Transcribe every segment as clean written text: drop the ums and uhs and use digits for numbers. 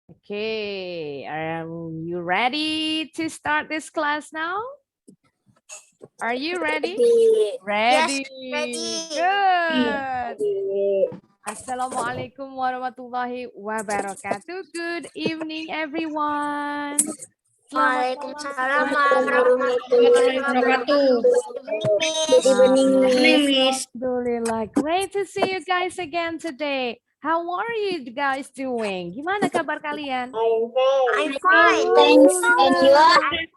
Okay, are you ready to start this class now? Are you ready? Ready. Yes, ready. Good. Assalamualaikum warahmatullahi wabarakatuh. Good evening, everyone. Selamat malam Waalaikumsalam semuanya. warahmatullahi wabarakatuh. Alhamdulillah. Great to see you guys again today. How are you guys doing? Gimana kabar kalian? I'm fine. Thanks. And you?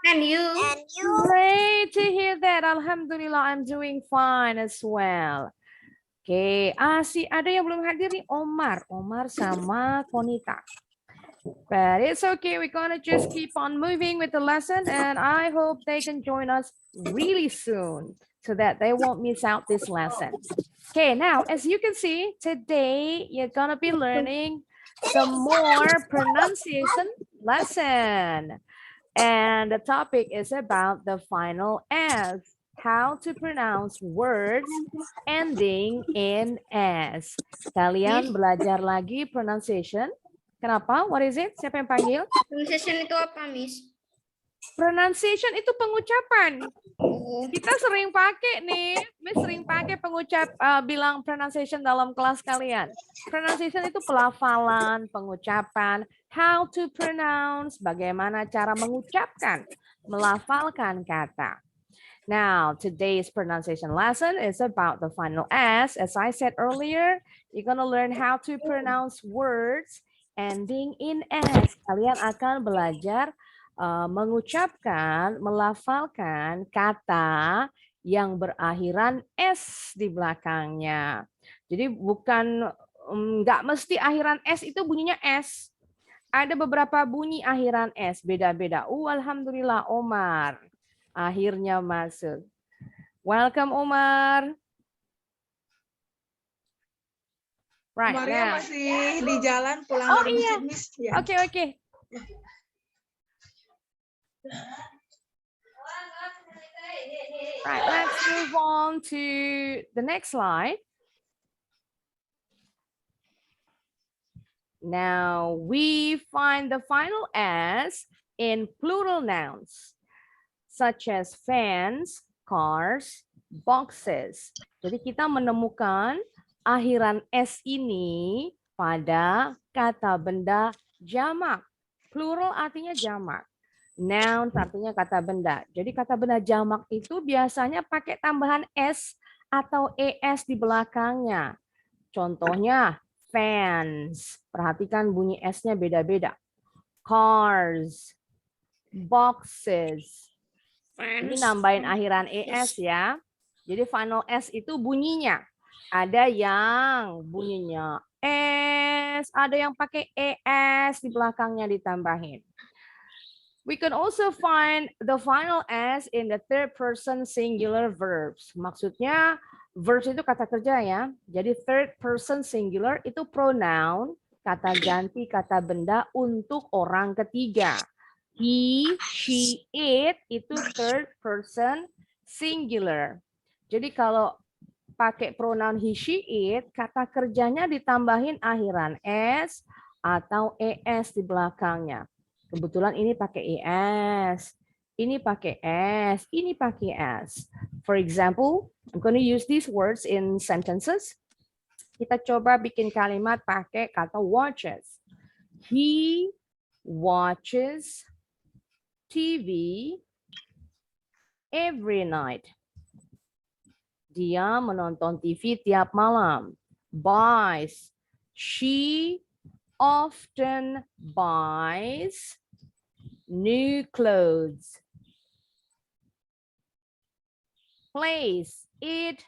And you? Great to hear that. Alhamdulillah, I'm doing fine as well. Oke, ada yang belum hadir nih, Omar sama Konita. But it's okay, we're gonna just keep on moving with the lesson and I hope they can join us really soon so that they won't miss out this lesson. Okay, now as you can see, today you're gonna be learning some more pronunciation lesson. And the topic is about the final S. How to pronounce words ending in S. Kalian belajar lagi pronunciation. Kenapa? What is it? Siapa yang panggil? Pronunciation itu apa, Miss? Pronunciation itu pengucapan. Kita sering pakai nih, Miss sering pakai bilang pronunciation dalam kelas kalian. Pronunciation itu pelafalan, pengucapan, how to pronounce, bagaimana cara mengucapkan, melafalkan kata. Now, today's pronunciation lesson is about the final S. As I said earlier, you're going to learn how to pronounce words ending in S. Kalian akan belajar mengucapkan, melafalkan kata yang berakhiran S di belakangnya. Jadi bukan, nggak mesti akhiran S itu bunyinya S. Ada beberapa bunyi akhiran S, beda-beda. Alhamdulillah, Omar. Akhirnya masuk. Welcome, Omar. Right, Maria now. masih di jalan pulang dari masjid, Miss. Ya. Oke. Right, let's move on to the next slide. Now, we find the final S in plural nouns, such as fans, cars, boxes. Jadi kita menemukan akhiran S ini pada kata benda jamak. Plural artinya jamak. Noun artinya kata benda. Jadi kata benda jamak itu biasanya pakai tambahan S atau ES di belakangnya. Contohnya fans. Perhatikan bunyi S-nya beda-beda. Cars, boxes. Ini nambahin akhiran ES ya. Jadi final S itu bunyinya. Ada yang bunyinya S, ada yang pakai ES di belakangnya ditambahin. We can also find the final S in the third person singular verbs. Maksudnya verbs itu kata kerja ya. Jadi third person singular itu pronoun, kata ganti kata benda untuk orang ketiga. He, she, it itu third person singular. Jadi kalau pakai pronoun he, she, it, kata kerjanya ditambahin akhiran S atau ES di belakangnya. Kebetulan ini pakai ES, ini pakai S, ini pakai S. For example, I'm going to use these words in sentences. Kita coba bikin kalimat pakai kata watches. He watches TV every night. Dia menonton TV tiap malam. Buys. She often buys new clothes. Plays. It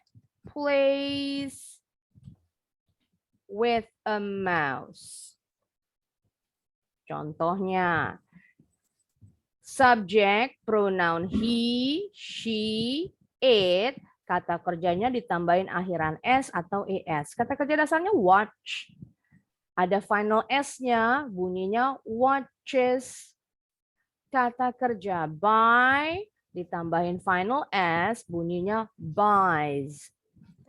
plays with a mouse. Contohnya. Subject, pronoun he, she, it. Kata kerjanya ditambahin akhiran S atau ES. Kata kerja dasarnya watch. Ada final S-nya, bunyinya watches. Kata kerja buy, ditambahin final S, bunyinya buys.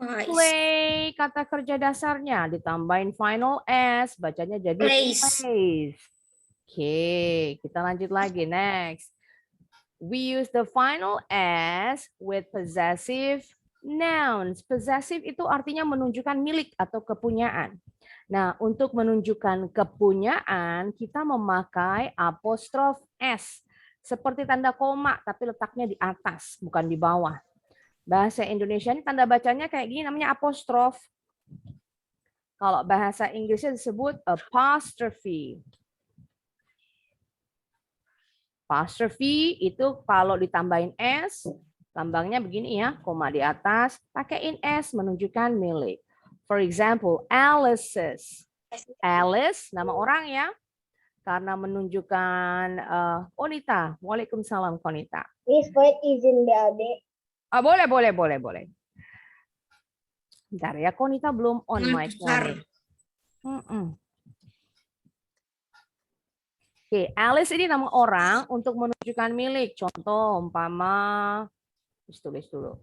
Play, kata kerja dasarnya, ditambahin final S, bacanya jadi plays. Oke, kita lanjut lagi. Next. We use the final S with possessive nouns. Possessive itu artinya menunjukkan milik atau kepunyaan. Nah, untuk menunjukkan kepunyaan, kita memakai apostrof S. Seperti tanda koma, tapi letaknya di atas, bukan di bawah. Bahasa Indonesia ini tanda bacanya kayak gini, namanya apostrof. Kalau bahasa Inggrisnya disebut apostrophe. Apostrophe itu kalau ditambahin S, lambangnya begini ya, koma di atas, pakaiin S menunjukkan milik. For example, Alice's. Alice, nama orang ya, karena menunjukkan Konita. Waalaikumsalam Konita. Miss, what is in the other? Boleh. Bentar ya, Konita belum on mic-nya. Oke, Alice ini nama orang untuk menunjukkan milik. Contoh, umpama, tulis dulu.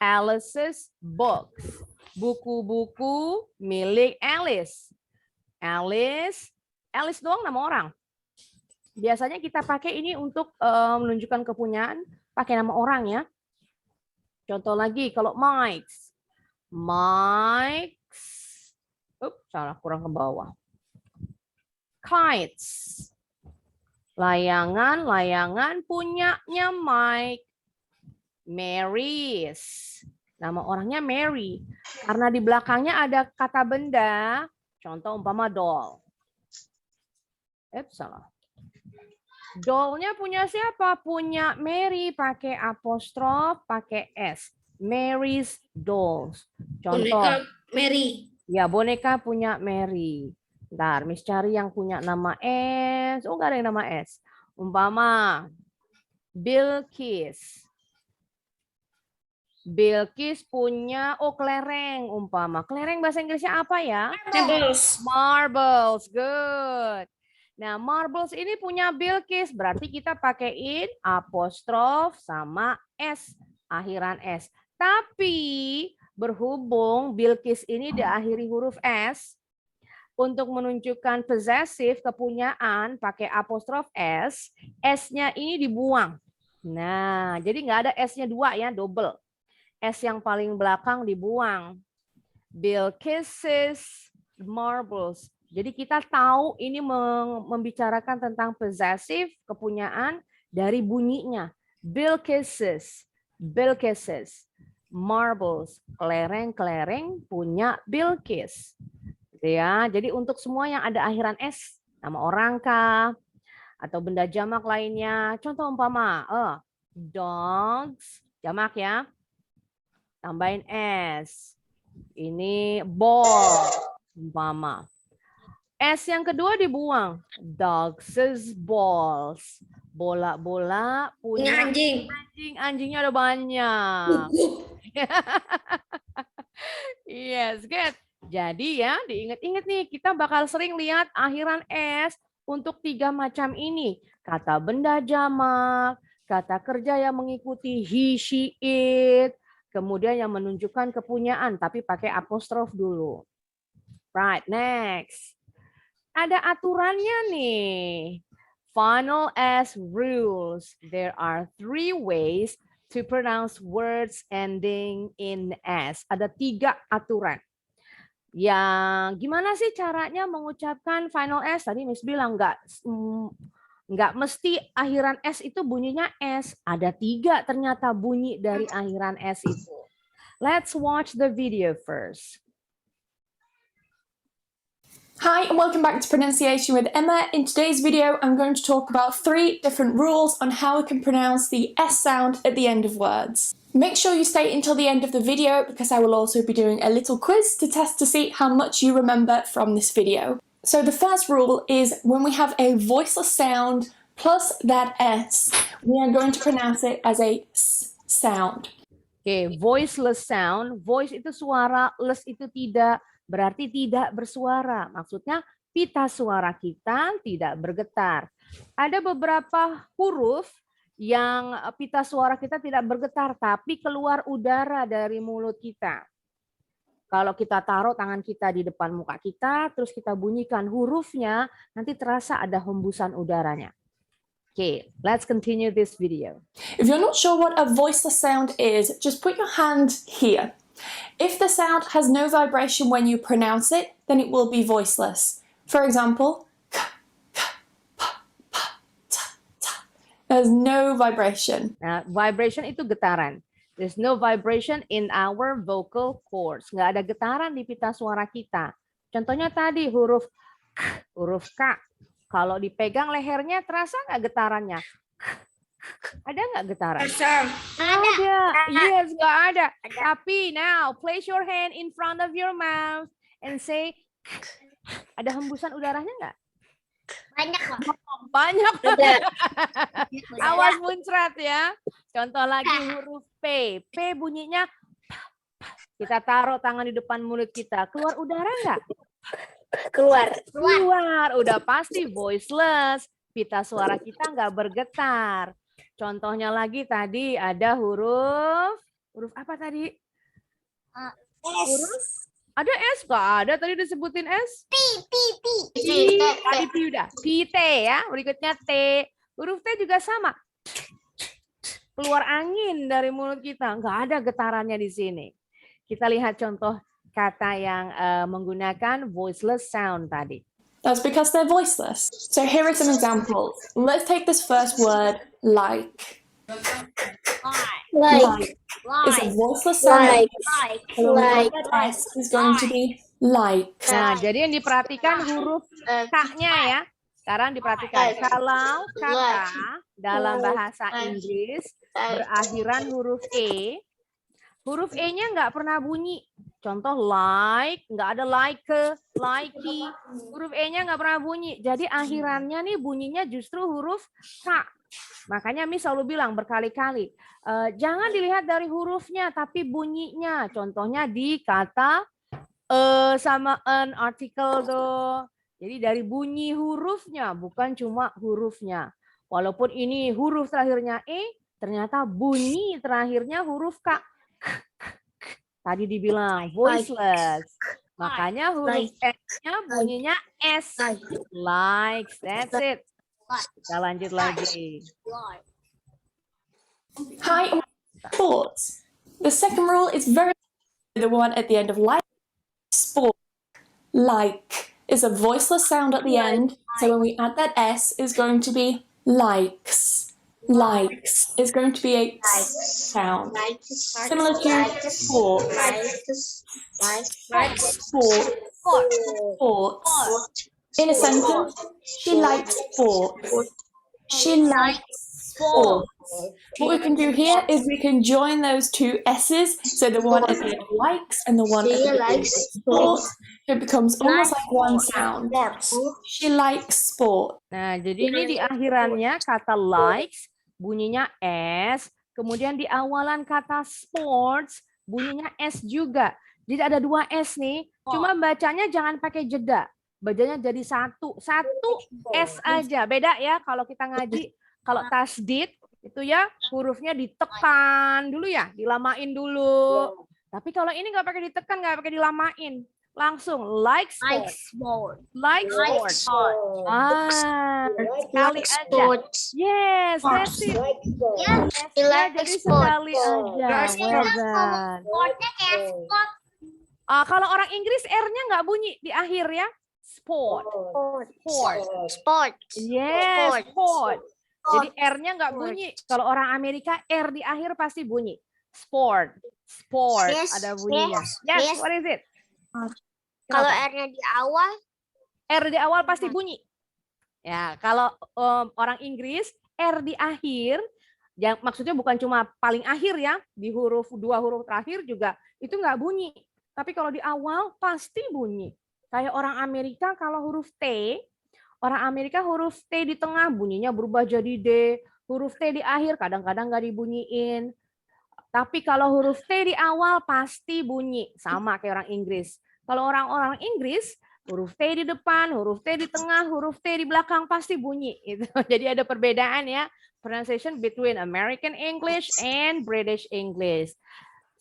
Alice's books. Buku-buku milik Alice. Alice doang nama orang. Biasanya kita pakai ini untuk menunjukkan kepunyaan, pakai nama orang ya. Contoh lagi, kalau Mike's. Salah, kurang ke bawah. Kites. Layangan punyanya Mike. Mary's. Nama orangnya Mary. Karena di belakangnya ada kata benda. Contoh umpama doll. Salah. Dollnya punya siapa? Punya Mary. Pakai apostrof, pakai S. Mary's dolls. Contoh. Boneka Mary. Ya, boneka punya Mary. Ntar, Miss cari yang punya nama S. Oh, nggak ada yang nama S. Umpama, Bilqis. Bilqis punya, kelereng umpama. Kelereng bahasa Inggrisnya apa ya? Marbles. Marbles, good. Nah, marbles ini punya Bilqis. Berarti kita pakaiin apostrof sama S. Akhiran S. Tapi berhubung Bilqis ini diakhiri huruf S, untuk menunjukkan possessive kepunyaan pakai apostrof S, S-nya ini dibuang. Nah, jadi nggak ada S-nya dua ya, double. S yang paling belakang dibuang. Bilqis's marbles. Jadi kita tahu ini membicarakan tentang possessive kepunyaan dari bunyinya. Bilqis's marbles, kelereng punya Bilqis. Gitu ya. Jadi untuk semua yang ada akhiran S, nama orang kah atau benda jamak lainnya. Contoh umpama, dogs, jamak ya. Tambahin S. Ini ball umpama. S yang kedua dibuang. Dogs' balls. Bola-bola punya Anjing. Anjingnya ada banyak. Yes, good. Jadi ya, diingat-ingat nih, kita bakal sering lihat akhiran S untuk 3 macam ini. Kata benda jamak, kata kerja yang mengikuti he, she, it, kemudian yang menunjukkan kepunyaan, tapi pakai apostrof dulu. Right, next. Ada aturannya nih. Final S rules. There are 3 ways to pronounce words ending in S. Ada 3 aturan. Yang gimana sih caranya mengucapkan final S? Tadi Miss bilang nggak mesti akhiran S itu bunyinya S. Ada 3 ternyata bunyi dari akhiran S itu. Let's watch the video first. Hi and welcome back to Pronunciation with Emma. In today's video, I'm going to talk about 3 different rules on how we can pronounce the S sound at the end of words. Make sure you stay until the end of the video because I will also be doing a little quiz to test to see how much you remember from this video. So the first rule is when we have a voiceless sound plus that S, we are going to pronounce it as a S sound. Oke, voiceless sound, voice itu suara, less itu tidak, berarti tidak bersuara. Maksudnya pita suara kita tidak bergetar. Ada beberapa huruf yang pita suara kita tidak bergetar, tapi keluar udara dari mulut kita. Kalau kita taruh tangan kita di depan muka kita, terus kita bunyikan hurufnya, nanti terasa ada hembusan udaranya. Okay, let's continue this video. If you're not sure what a voiceless sound is, just put your hand here. If the sound has no vibration when you pronounce it, then it will be voiceless. For example, there's no vibration. Nah, vibration itu getaran. There's no vibration in our vocal cords. Nggak ada getaran di pita suara kita. Contohnya tadi huruf K. Kalau dipegang lehernya terasa nggak getarannya? Ada nggak getaran? Ada. Yes, nggak ada. Tapi now, place your hand in front of your mouth and say, ada hembusan udaranya nggak? Banyak kok. Banyak. Awas muncrat ya. Contoh lagi huruf P. P bunyinya kita taruh tangan di depan mulut kita. Keluar udara nggak? Keluar. Udah pasti voiceless. Pita suara kita nggak bergetar. Contohnya lagi tadi ada huruf apa tadi? Huruf ada S nggak ada tadi disebutin S? Tadi P udah. P T ya. Berikutnya T. Huruf T juga sama. Keluar angin dari mulut kita, nggak ada getarannya di sini. Kita lihat contoh kata yang menggunakan voiceless sound tadi. That's because they're voiceless. So here are some examples. Let's take this first word, like. Like is a voiceless sound. Like. S is going to be like. Nah, jadi yang diperhatikan huruf K-nya ya. Sekarang diperhatikan kalau kata dalam bahasa Inggris berakhiran huruf E-nya nggak pernah bunyi. Contoh like, nggak ada like, likey. Huruf E-nya nggak pernah bunyi. Jadi akhirannya nih bunyinya justru huruf K. Makanya Miss selalu bilang berkali-kali, jangan dilihat dari hurufnya, tapi bunyinya. Contohnya di kata sama an artikel tuh. Jadi dari bunyi hurufnya, bukan cuma hurufnya. Walaupun ini huruf terakhirnya E, ternyata bunyi terakhirnya huruf K. Tadi dibilang voiceless. Makanya huruf S-nya bunyinya S. Like, that's it. Kita lanjut lagi. Hi, sports. The second rule is very the one at the end of like. Sport. Like is a voiceless sound at the end. So when we add that S, is going to be likes. Likes is going to be a sound. Similar to sport. Sports. In a sentence, she likes sports. She likes sports. What we can do here is we can join those two S's, so the one at the end of likes and the one at the end of sports. It becomes almost like one sound. She likes sport. Nah, jadi ini di akhirannya kata likes bunyinya S, kemudian di awalan kata sports bunyinya S juga. Jadi ada dua S nih, cuma bacanya jangan pakai jeda. Bacanya jadi satu S aja. Beda ya kalau kita ngaji, kalau tasdid itu ya hurufnya ditekan dulu ya, dilamain dulu. Tapi kalau ini nggak pakai ditekan, nggak pakai dilamain. Langsung like sport. Like sport. Sekali aja. Yes, that's it. Jadi sekali aja. Kalau orang Inggris R-nya nggak bunyi di akhir ya. Sport. Yes, sport. Jadi R-nya nggak bunyi. Kalau orang Amerika R di akhir pasti bunyi. Sport. Ada bunyinya. Yes, what is it? Kalau R-nya di awal? R di awal pasti bunyi. Ya, kalau orang Inggris R di akhir, yang maksudnya bukan cuma paling akhir ya, di dua huruf terakhir juga itu nggak bunyi. Tapi kalau di awal pasti bunyi. Kayak orang Amerika kalau huruf T, orang Amerika huruf T di tengah bunyinya berubah jadi D, huruf T di akhir kadang-kadang nggak dibunyiin. Tapi kalau huruf T di awal pasti bunyi, sama kayak orang Inggris. Kalau orang-orang Inggris, huruf T di depan, huruf T di tengah, huruf T di belakang pasti bunyi. Jadi ada perbedaan ya, pronunciation between American English and British English.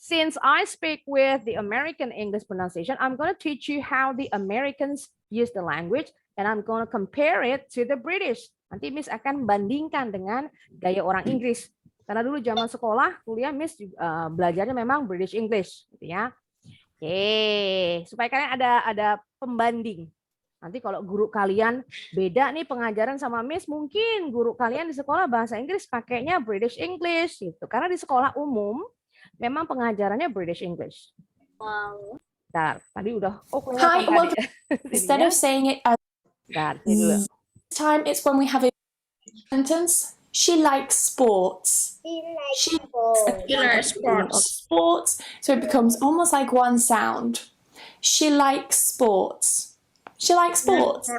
since I speak with the American English pronunciation, I'm going to teach you how the Americans use the language, and I'm going to compare it to the British. Nanti Miss akan bandingkan dengan gaya orang Inggris. Karena dulu zaman sekolah, kuliah Miss belajarnya memang British English, gitu ya. Oke, supaya kalian ada pembanding. Nanti kalau guru kalian beda nih pengajaran sama Miss, mungkin guru kalian di sekolah bahasa Inggris pakainya British English gitu. Karena di sekolah umum memang pengajarannya British English. Wow. Bentar, tadi udah Hi, and welcome. Instead of saying it as this time, it's when we have a sentence. She likes sports. She likes sports. So it becomes almost like one sound. She likes sports. She likes sports.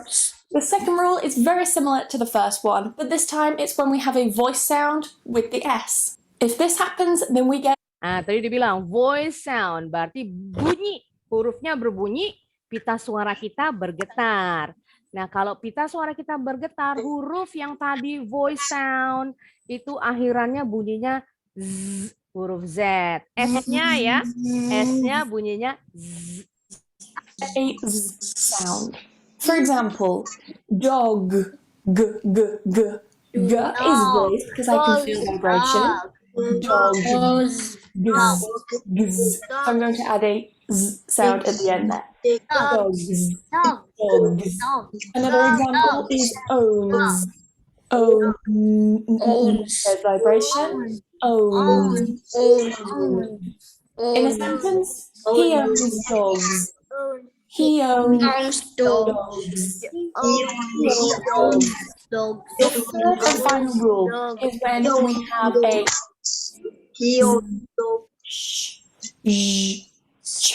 The second rule is very similar to the first one, but this time it's when we have a voice sound with the S. If this happens, then we get... tadi dibilang voice sound, berarti bunyi, hurufnya berbunyi, pita suara kita bergetar. Nah, kalau pita suara kita bergetar, huruf yang tadi voice sound, itu akhirannya bunyinya Z, huruf Z. S-nya ya, S-nya bunyinya Z. A Z sound. For example, dog, g, g, g. G is voiced because I can feel vibration. Dog, giz, giz. So I'm going to add a Z sound at the end there. Dogs, dogs. Another example is owns. Owns. There's vibration. Owns. In a sentence, he owns dogs. He owns dogs. The third and final rule is when we have a sh, sh,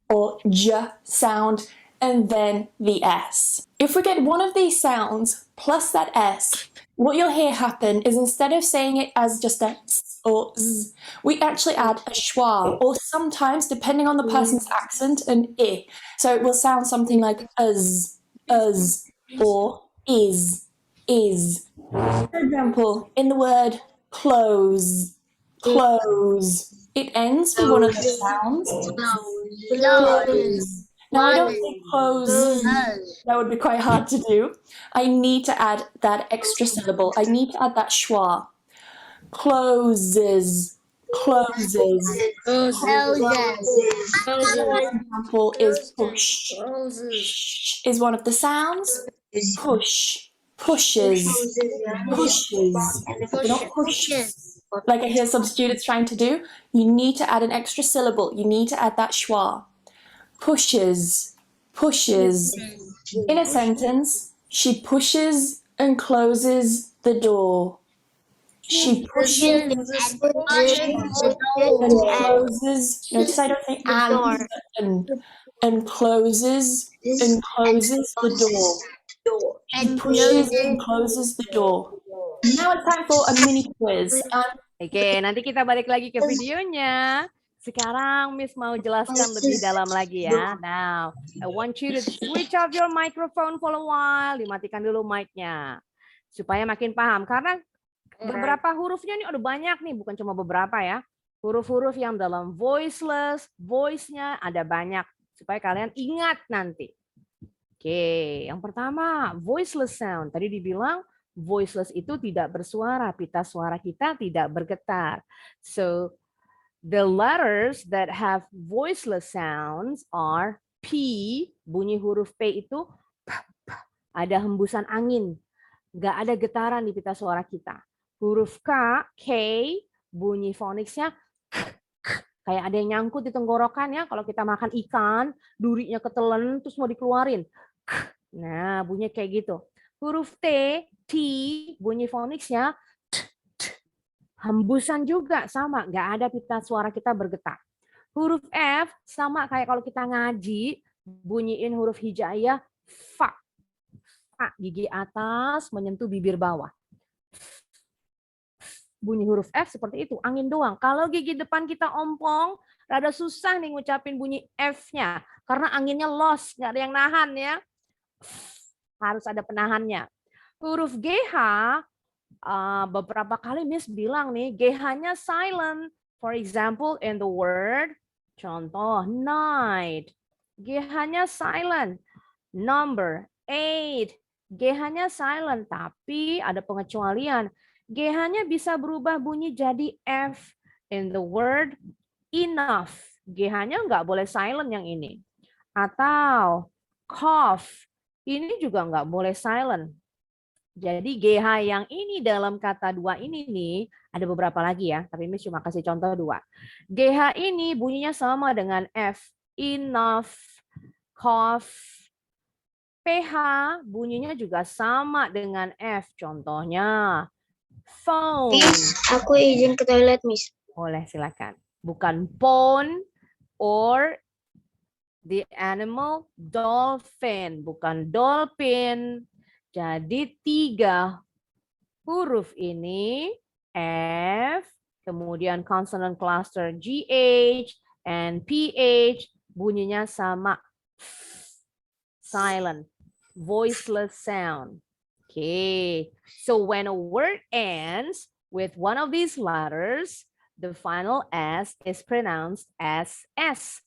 or j sound and then the S. If we get one of these sounds plus that S, what you'll hear happen is instead of saying it as just a s or z, we actually add a schwa, or sometimes, depending on the person's accent, an I. So it will sound something like uz, or is. For example, in the word close, it ends with one of the sounds. Close. Now I don't say close, that would be quite hard to do. I need to add that extra syllable. I need to add that schwa. Closes. Another example is push. Is one of the sounds. Push. Pushes. Not pushes. Like I hear some students trying to do. You need to add an extra syllable. You need to add that schwa. Pushes. In a sentence, she pushes and closes the door. She pushes and closes. Notice I don't say and closes the door. She pushes and closes the door. Now it's time for a mini quiz. Oke, nanti kita balik lagi ke videonya. Sekarang Miss mau jelaskan lebih dalam lagi ya. Now, I want you to switch off your microphone for a while. Dimatikan dulu mic-nya. Supaya makin paham. Karena beberapa hurufnya nih udah banyak nih. Bukan cuma beberapa ya. Huruf-huruf yang dalam voiceless, voice-nya ada banyak. Supaya kalian ingat nanti. Oke, yang pertama, voiceless sound. Tadi dibilang voiceless itu tidak bersuara. Pita suara kita tidak bergetar. So, the letters that have voiceless sounds are P, bunyi huruf P itu ada hembusan angin, nggak ada getaran di pita suara kita. Huruf K, bunyi foniknya kayak ada yang nyangkut di tenggorokan ya. Kalau kita makan ikan, durinya ketelen terus mau dikeluarin. Nah, bunyinya kayak gitu. Huruf T, bunyi foniknya hembusan juga sama, nggak ada pita suara kita bergetar. Huruf F sama kayak kalau kita ngaji, bunyiin huruf hijaiyah, fa. Gigi atas menyentuh bibir bawah. Bunyi huruf F seperti itu, angin doang. Kalau gigi depan kita ompong, rada susah nih ngucapin bunyi F-nya. Karena anginnya lost, nggak ada yang nahan ya. Harus ada penahannya. Huruf GH, beberapa kali Miss bilang nih, GH-nya silent. For example, in the word, contoh, night. GH-nya silent. Number, 8. GH-nya silent, tapi ada pengecualian. GH-nya bisa berubah bunyi jadi F. In the word, enough. GH-nya nggak boleh silent yang ini. Atau cough. Ini juga nggak boleh silent. Jadi GH yang ini dalam kata dua ini nih, ada beberapa lagi ya, tapi ini cuma kasih contoh 2. GH ini bunyinya sama dengan F. Enough, cough. PH bunyinya juga sama dengan F. Contohnya, phone. Miss, aku izin ke toilet, Miss. Boleh, silakan. Bukan phone or the animal dolphin. Bukan dolphin. Jadi 3 huruf ini, F, kemudian consonant cluster GH and PH, bunyinya sama. Silent, voiceless sound. Okay, so when a word ends with one of these letters, the final S is pronounced as S.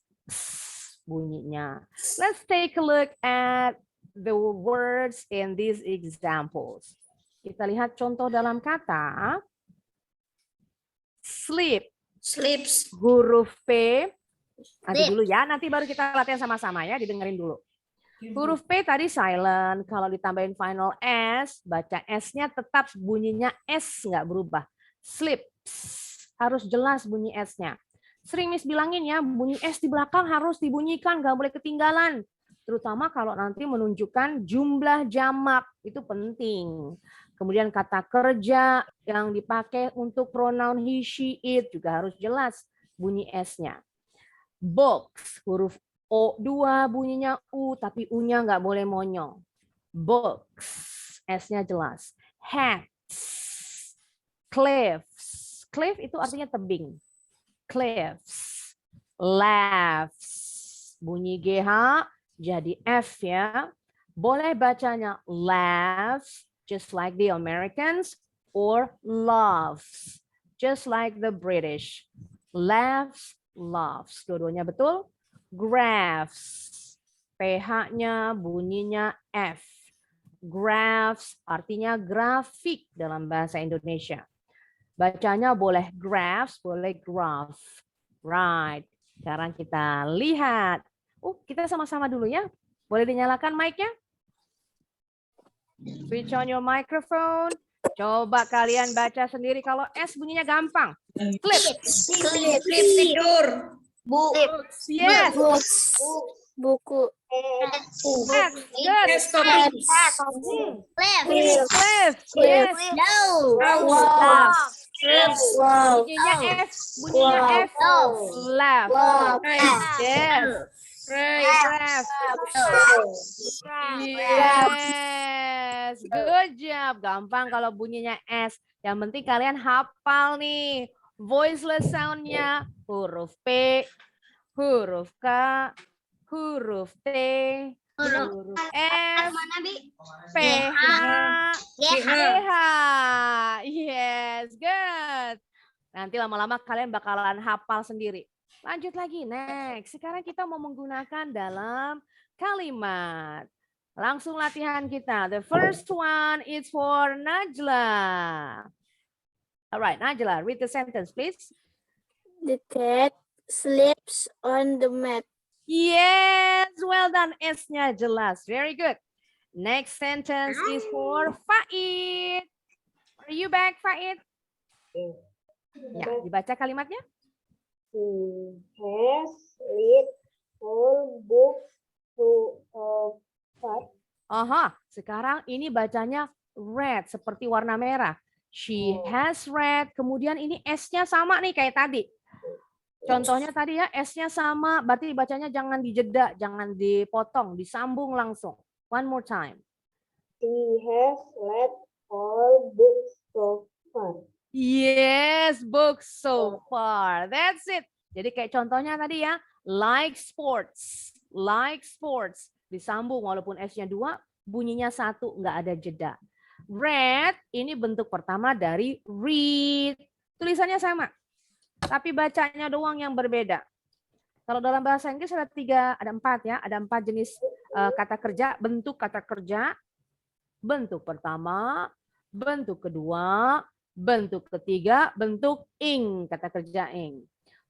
Bunyinya. Let's take a look at the words in these examples. Kita lihat contoh dalam kata sleep. Sleeps. Huruf P. Nanti dulu ya, nanti baru kita latihan sama-sama ya, didengerin dulu. Huruf P tadi silent, kalau ditambahin final S, baca S-nya tetap bunyinya S, nggak berubah. Sleep, harus jelas bunyi S-nya. Sering Miss bilangin ya, bunyi S di belakang harus dibunyikan, nggak boleh ketinggalan. Terutama kalau nanti menunjukkan jumlah jamak, itu penting. Kemudian kata kerja yang dipakai untuk pronoun he, she, it juga harus jelas bunyi S-nya. Books, huruf O2 bunyinya U, tapi U-nya nggak boleh monyong. Books, S-nya jelas. Hats, cliffs. Cliff itu artinya tebing. Cliffs, laughs, bunyi GH jadi F ya. Boleh bacanya laughs, just like the Americans, or laughs, just like the British. Laughs, laughs. Dua-duanya betul. Graphs, PH-nya bunyinya F. Graphs artinya grafik dalam bahasa Indonesia. Bacanya boleh graphs, boleh graph. Right. Sekarang kita lihat. Kita sama-sama dulu ya. Boleh dinyalakan mic-nya? Switch on your microphone. Coba kalian baca sendiri kalau S bunyinya gampang. Clip. Clip. Tidur. Books. Yes. Buku. X. Good. Cliff. Yes. Bunyinya F. Bunyinya F. Laugh. Yes. Graph. Yes. Good job. Gampang kalau bunyinya S. Yang penting kalian hafal nih. Voiceless sound-nya huruf P, huruf K, huruf T, huruf F, PH, GH. Yes, good. Nanti lama-lama kalian bakalan hafal sendiri. Lanjut lagi, next. Sekarang kita mau menggunakan dalam kalimat. Langsung latihan kita. The first one is for Najla. Alright, Najla, read the sentence, please. The cat sleeps on the mat. Yes, well done. S-nya jelas. Very good. Next sentence is for Faid. Are you back, Faid? Ya, dibaca kalimatnya. He has read all books to Aha, sekarang ini bacanya red, seperti warna merah. She has read, kemudian ini S-nya sama nih kayak tadi. Contohnya tadi ya, S-nya sama, berarti bacanya jangan dijeda, jangan dipotong, disambung langsung. One more time. He has read all books so far. Yes, books so far. That's it. Jadi kayak contohnya tadi ya, like sports. Disambung walaupun S-nya 2, bunyinya 1, nggak ada jeda. Read, ini bentuk pertama dari read. Tulisannya sama. tapi bacanya doang yang berbeda. Kalau dalam bahasa Inggris ada 4 ya, ada 4 jenis kata kerja, bentuk kata kerja. Bentuk pertama, bentuk kedua, bentuk ketiga, bentuk ing, kata kerja ing.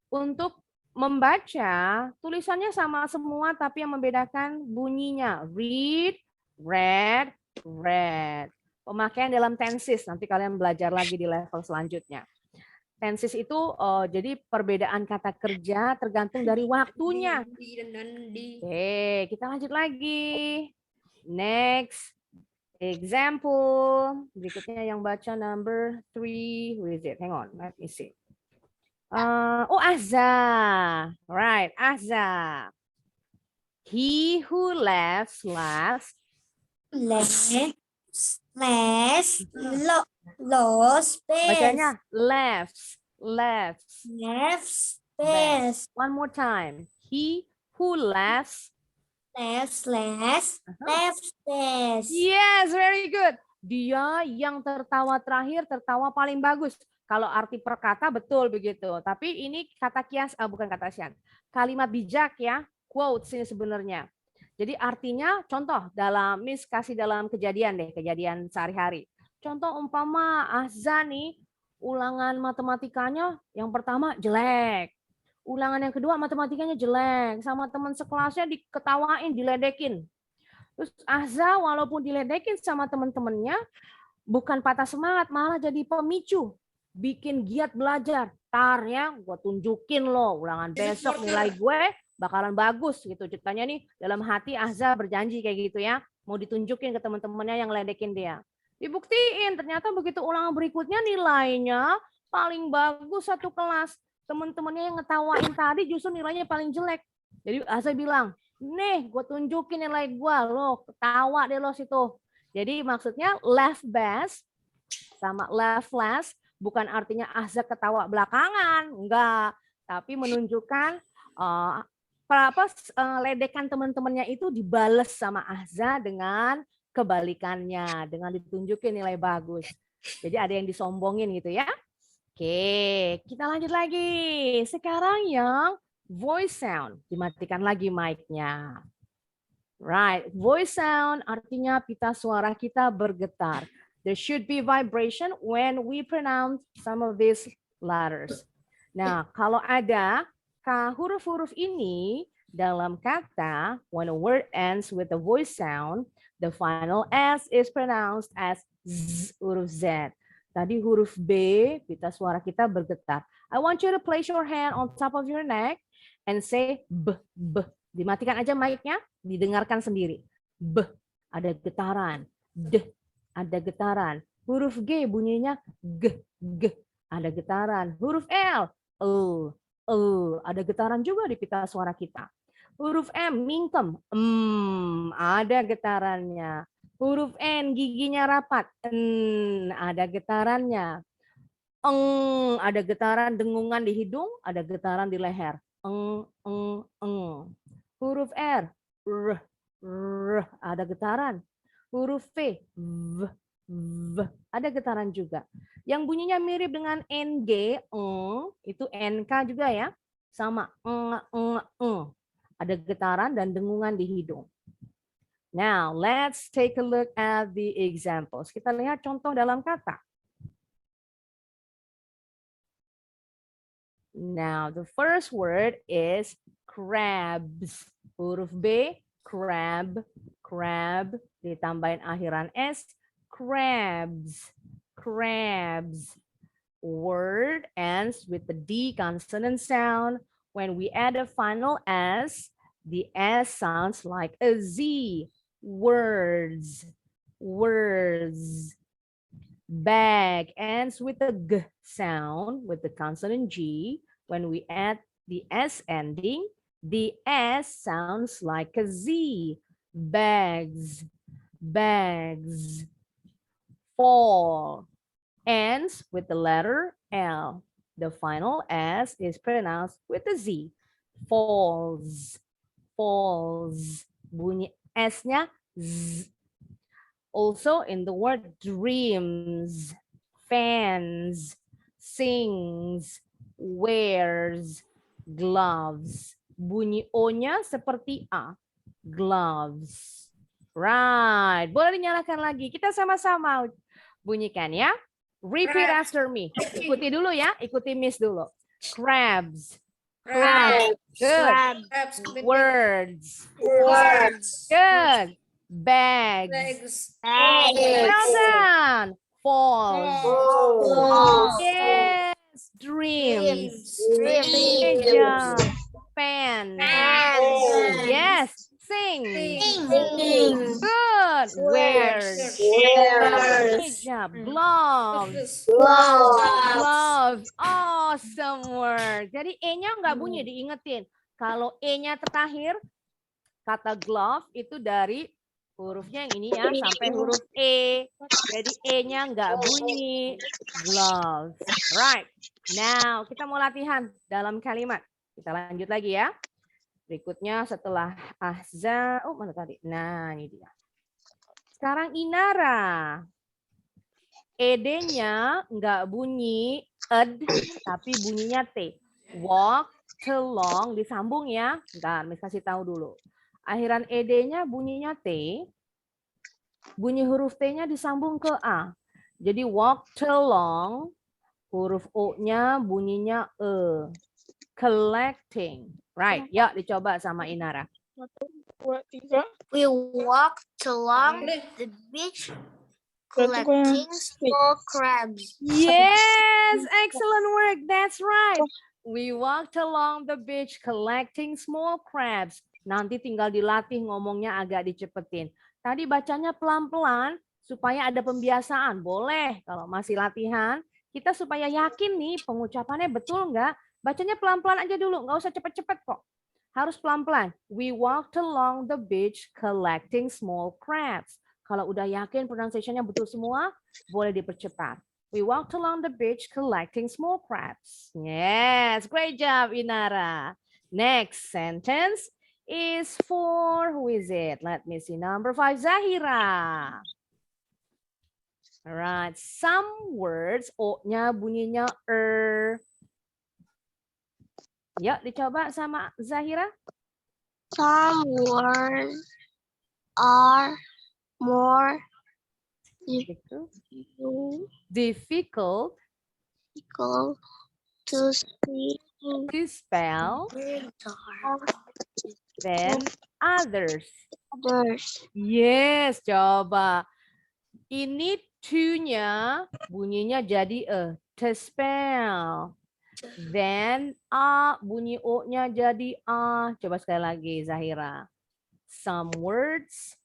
Untuk membaca, tulisannya sama semua, tapi yang membedakan bunyinya. Read, read, read. Pemakaian dalam tenses, nanti kalian belajar lagi di level selanjutnya. Tenses itu jadi perbedaan kata kerja tergantung dari waktunya. Oke, kita lanjut lagi. Next. Example. Berikutnya yang baca number 3. Who is it? Hang on, let me see. Azza. Right, Azza. He who laughs last. Bacanya laughs. One more time. He who laughs. Yes, very good. Dia yang tertawa terakhir, tertawa paling bagus. Kalau arti per kata betul begitu. Tapi ini kata kias, bukan kata kias. Kalimat bijak ya, quotes ini sebenarnya. Jadi artinya contoh dalam kasih dalam kejadian deh, kejadian sehari-hari. Contoh umpama Azza nih, ulangan matematikanya yang pertama jelek. Ulangan yang kedua matematikanya jelek, sama teman sekelasnya diketawain, diledekin. Terus Azza walaupun diledekin sama teman-temannya, bukan patah semangat, malah jadi pemicu. Bikin giat belajar. Tar ya, gue tunjukin loh ulangan besok nilai gue bakalan bagus gitu. Ceritanya nih dalam hati Azza berjanji kayak gitu ya. Mau ditunjukin ke teman-temannya yang ledekin dia. Dibuktiin, ternyata begitu ulangan berikutnya nilainya paling bagus satu kelas. Teman-temannya yang ngetawain tadi justru nilainya paling jelek. Jadi Azza bilang, nih gue tunjukin nilai gue, lo ketawa deh lo situ. Jadi maksudnya laugh best sama laugh last bukan artinya Azza ketawa belakangan, enggak. Tapi menunjukkan ledekan teman-temannya itu dibales sama Azza dengan kebalikannya, dengan ditunjukin nilai bagus. Jadi ada yang disombongin gitu ya. Oke, kita lanjut lagi. Sekarang yang voice sound. Dimatikan lagi mic-nya. Right, voice sound artinya pita suara kita bergetar. There should be vibration when we pronounce some of these letters. Nah, kalau ada huruf-huruf ini dalam kata, when a word ends with a voice sound, the final S is pronounced as Z, huruf Z. Tadi huruf B, pita suara kita bergetar. I want you to place your hand on top of your neck and say B, B. Dimatikan aja mic-nya, didengarkan sendiri. B, ada getaran. D, ada getaran. Huruf G bunyinya G, G, ada getaran. Huruf L, ada getaran juga di pita suara kita. Huruf M, mingkem, ada getarannya. Huruf N, giginya rapat, ada getarannya. Ada getaran dengungan di hidung, ada getaran di leher. Huruf R, ada getaran. Huruf V, V, ada getaran juga. Yang bunyinya mirip dengan NG, itu NK juga ya, sama ada getaran dan dengungan di hidung. Now, let's take a look at the examples. Kita lihat contoh dalam kata. Now, the first word is crabs. Huruf B, crab, crab. Ditambahin akhiran S, crabs, crabs. Word ends with the D consonant sound. When we add a final S, the S sounds like a Z. Words, words. Bag ends with a G sound with the consonant G. When we add the S ending, the S sounds like a Z. Bags, bags. Fall ends with the letter L. The final S is pronounced with a Z. Falls, falls. Bunyi S-nya Z. Also in the word dreams, fans, sings, wears gloves. Bunyi O-nya seperti A. Gloves. Right. Boleh dinyalakan lagi. Kita sama-sama bunyikan ya. Repeat after me. Ikuti dulu ya. Ikuti Miss dulu. Crabs. Crabs. Good. Words. Good. Bags. Well done. Falls. Yes. Dreams. Good job. Pen. Yes. Sing. Good. Wears. Good job. Gloves. Gloves. Awesome word. Jadi E-nya nggak bunyi, diingetin. Kalau E-nya terakhir, kata glove itu dari hurufnya yang ini ya, sampai huruf E. Jadi E-nya nggak bunyi. Gloves. Right. Now, kita mau latihan dalam kalimat. Kita lanjut lagi ya. Berikutnya setelah Ahza, oh mana tadi? Nah, ini dia. Sekarang Inara. ED-nya nggak bunyi ed, tapi bunyinya T. Walk, along, disambung ya. Bentar, Miss kasih tahu dulu. Akhiran ED-nya bunyinya T. Bunyi huruf T-nya disambung ke A. Jadi walk along, huruf O-nya bunyinya E. Collecting. Right, yuk dicoba sama Inara. 2, 3. We walked along the beach collecting small crabs. Yes, excellent work. That's right. We walked along the beach collecting small crabs. Nanti tinggal dilatih ngomongnya agak dicepetin. Tadi bacanya pelan-pelan supaya ada pembiasaan. Boleh kalau masih latihan. Kita supaya yakin nih pengucapannya betul nggak? Bacanya pelan-pelan aja dulu, nggak usah cepet-cepet kok. Harus pelan-pelan. We walked along the beach collecting small crabs. Kalau udah yakin pronunciation-nya betul semua, boleh dipercepat. We walked along the beach collecting small crabs. Yes, great job, Inara. Next sentence is for, who is it? Let me see, number 5, Zahira. Alright, some words, O-nya bunyinya Yuk, dicoba sama Zahira. Some words are more Difficult to speak to spell than others. Yes, coba. Ini to-nya bunyinya jadi to spell. Then A, bunyi O-nya jadi A. Coba sekali lagi, Zahira. Some words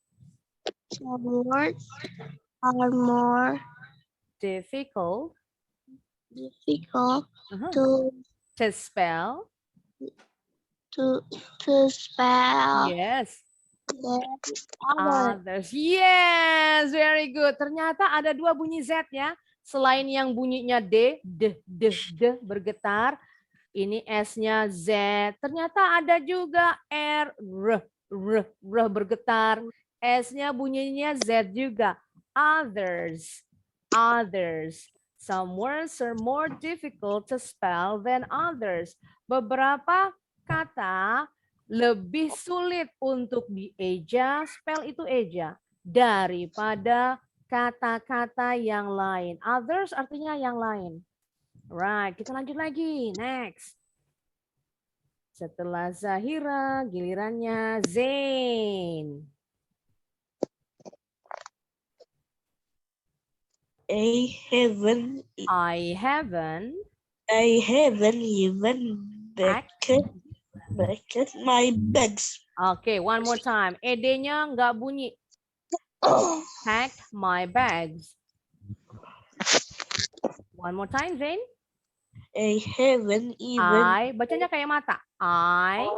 are more difficult to spell. To spell. Yes. Others. Yes, very good. Ternyata ada 2 bunyi Z ya. Selain yang bunyinya D bergetar, ini S-nya Z. Ternyata ada juga R bergetar. S-nya bunyinya Z juga. Others. Some words are more difficult to spell than others. Beberapa kata lebih sulit untuk dieja, spell itu eja, daripada kata-kata yang lain. Others artinya yang lain. Right, kita lanjut lagi. Next. Setelah Zahira, gilirannya Zain. I haven't even packed my bags. Okay, one more time. ED-nya nggak bunyi. Pack my bags. One more time, Zain. I haven't even. Bacanya kayak mata. I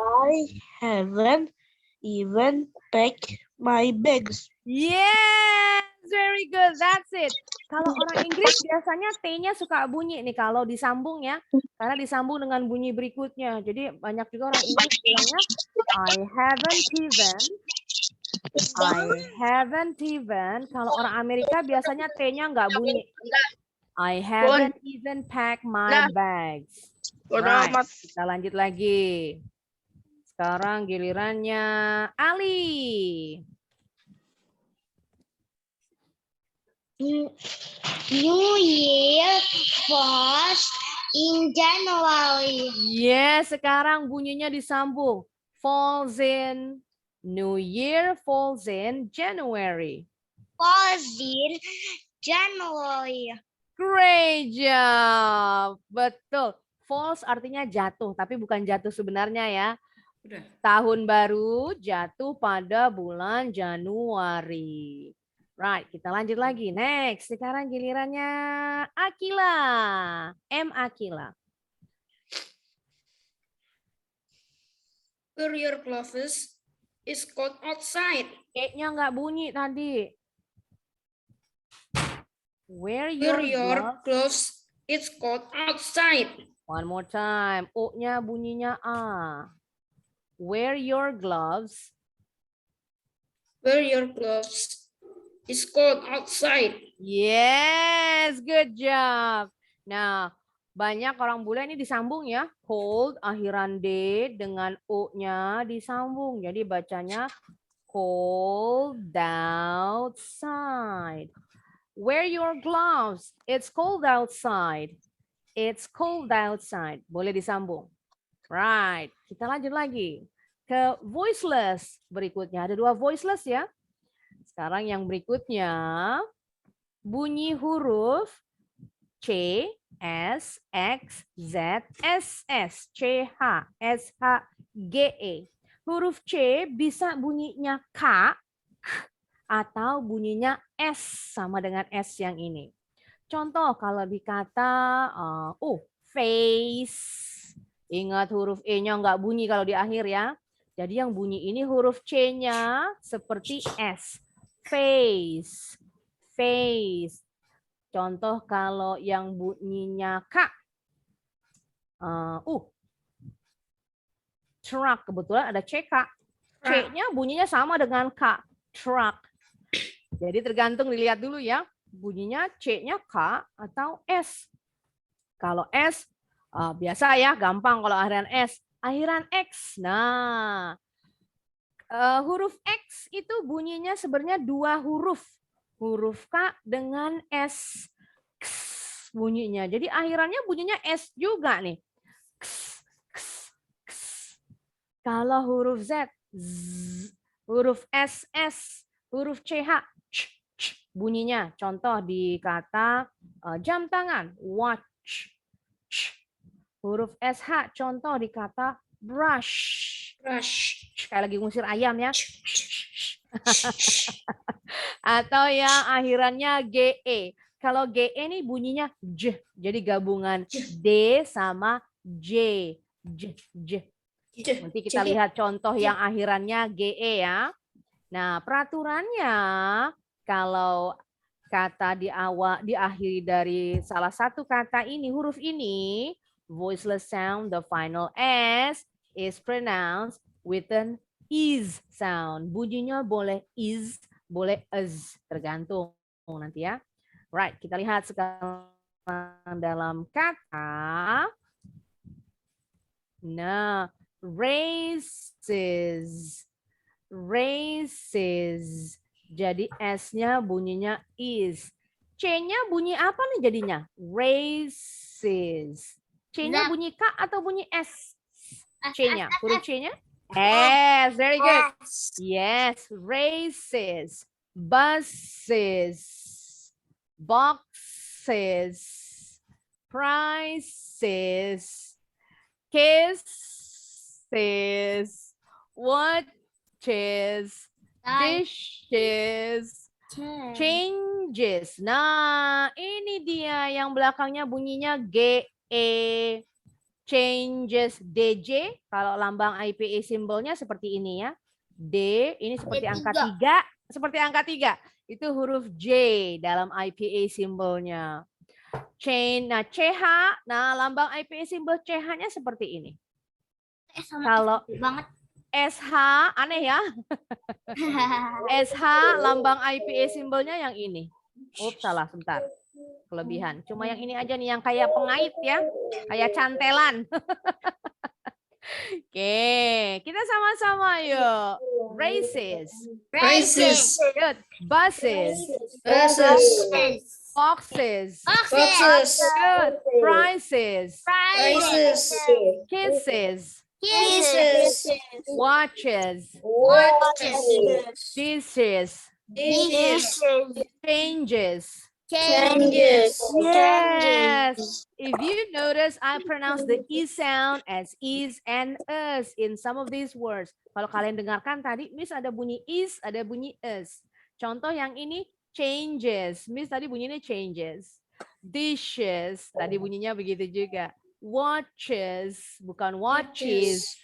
haven't even packed my bags. Yes, very good. That's it. Kalau orang Inggris biasanya T-nya suka bunyi nih kalau disambung ya. Karena disambung dengan bunyi berikutnya. Jadi banyak juga orang Inggris bilangnya I haven't even. Kalau orang Amerika biasanya T-nya nggak bunyi. I haven't even packed my bags. Bodo Right, amat. kita lanjut lagi. Sekarang gilirannya Ali. New Year falls in January. Yes, sekarang bunyinya disambung. Falls in, New Year falls in January. Falls in January. Great job. Betul. Falls artinya jatuh, tapi bukan jatuh sebenarnya ya. Tahun baru jatuh pada bulan Januari. Right, kita lanjut lagi. Next, sekarang gilirannya Akila. Akila. Wear your clothes. It's cold outside. E-nya nggak bunyi tadi. Wear Wear your your gloves. clothes. It's cold outside. One more time. O-nya bunyinya A. Wear your gloves. Wear your gloves. It's cold outside. Yes, good job. Nah, banyak orang bule ini disambung ya. Cold, akhiran D dengan O-nya disambung. Jadi bacanya cold outside. Wear your gloves. It's cold outside. It's cold outside. Boleh disambung. Right. Kita lanjut lagi ke voiceless. Berikutnya ada 2 voiceless ya. Sekarang yang berikutnya bunyi huruf C, S, X, Z, S, S, C, H, S, H, G, E. Huruf C bisa bunyinya K atau bunyinya S sama dengan S yang ini. Contoh kalau dikata face. Ingat huruf E-nya nggak bunyi kalau di akhir ya. Jadi yang bunyi ini huruf C-nya seperti S. Face. Face. Contoh kalau yang bunyinya K. Truck. Kebetulan ada CK. C-nya bunyinya sama dengan K. Truck. Jadi tergantung dilihat dulu ya. Bunyinya C-nya K atau S. Kalau S, biasa ya, gampang kalau akhiran S. Akhiran X. Nah, huruf X itu bunyinya sebenarnya 2 huruf. Huruf K dengan S. X bunyinya. Jadi akhirannya bunyinya S juga nih. X, X, X. Kalau huruf Z, Z. Huruf S, S. Huruf CH, bunyinya. Contoh di kata jam tangan, watch. Huruf SH, contoh di kata brush. Brush. Kayak lagi ngusir ayam ya. Atau yang akhirannya GE. Kalau GE ini bunyinya J. Jadi gabungan D sama J. J, J. Nanti kita lihat contoh yang akhirannya GE ya. Nah, peraturannya kalau kata diakhiri dari salah satu kata ini, huruf ini, voiceless sound, the final S is pronounced with an is sound. Bunyinya boleh is, boleh as, tergantung nanti ya. Right, kita lihat sekarang dalam kata. Nah, races. Races. Jadi S-nya bunyinya is. C-nya bunyi apa nih jadinya? Races. C-nya bunyi K atau bunyi S? C-nya, huruf C-nya? S, very good. Yes, races. Buses. Boxes. Prices. Kisses. Watches. Dishes. Changes. Nah, ini dia yang belakangnya bunyinya GE. Changes. DJ. Kalau lambang IPA simbolnya seperti ini ya. D. Ini seperti angka 3. Seperti angka 3. Itu huruf J dalam IPA simbolnya. Chain. Nah, CH. Nah, lambang IPA simbol CH-nya seperti ini. Kalau banget. SH, aneh ya. SH, lambang IPA simbolnya yang ini. Ups, salah, sebentar. kelebihan. Cuma yang ini aja nih yang kayak pengait ya, kayak cantelan. Oke, kita sama-sama yuk. Races, Races. good. Buses, Buses. boxes, Boxes. good. Prices, Prices. kisses, Kisses. watches, Watches. dishes, Dishes. changes. Changes. Yes. If you notice, I pronounce the E sound as is and us in some of these words. Kalau kalian dengarkan tadi, Miss ada bunyi is, ada bunyi us. Contoh yang ini changes. Miss tadi bunyinya changes. Dishes, tadi bunyinya begitu juga. Watches, bukan watches.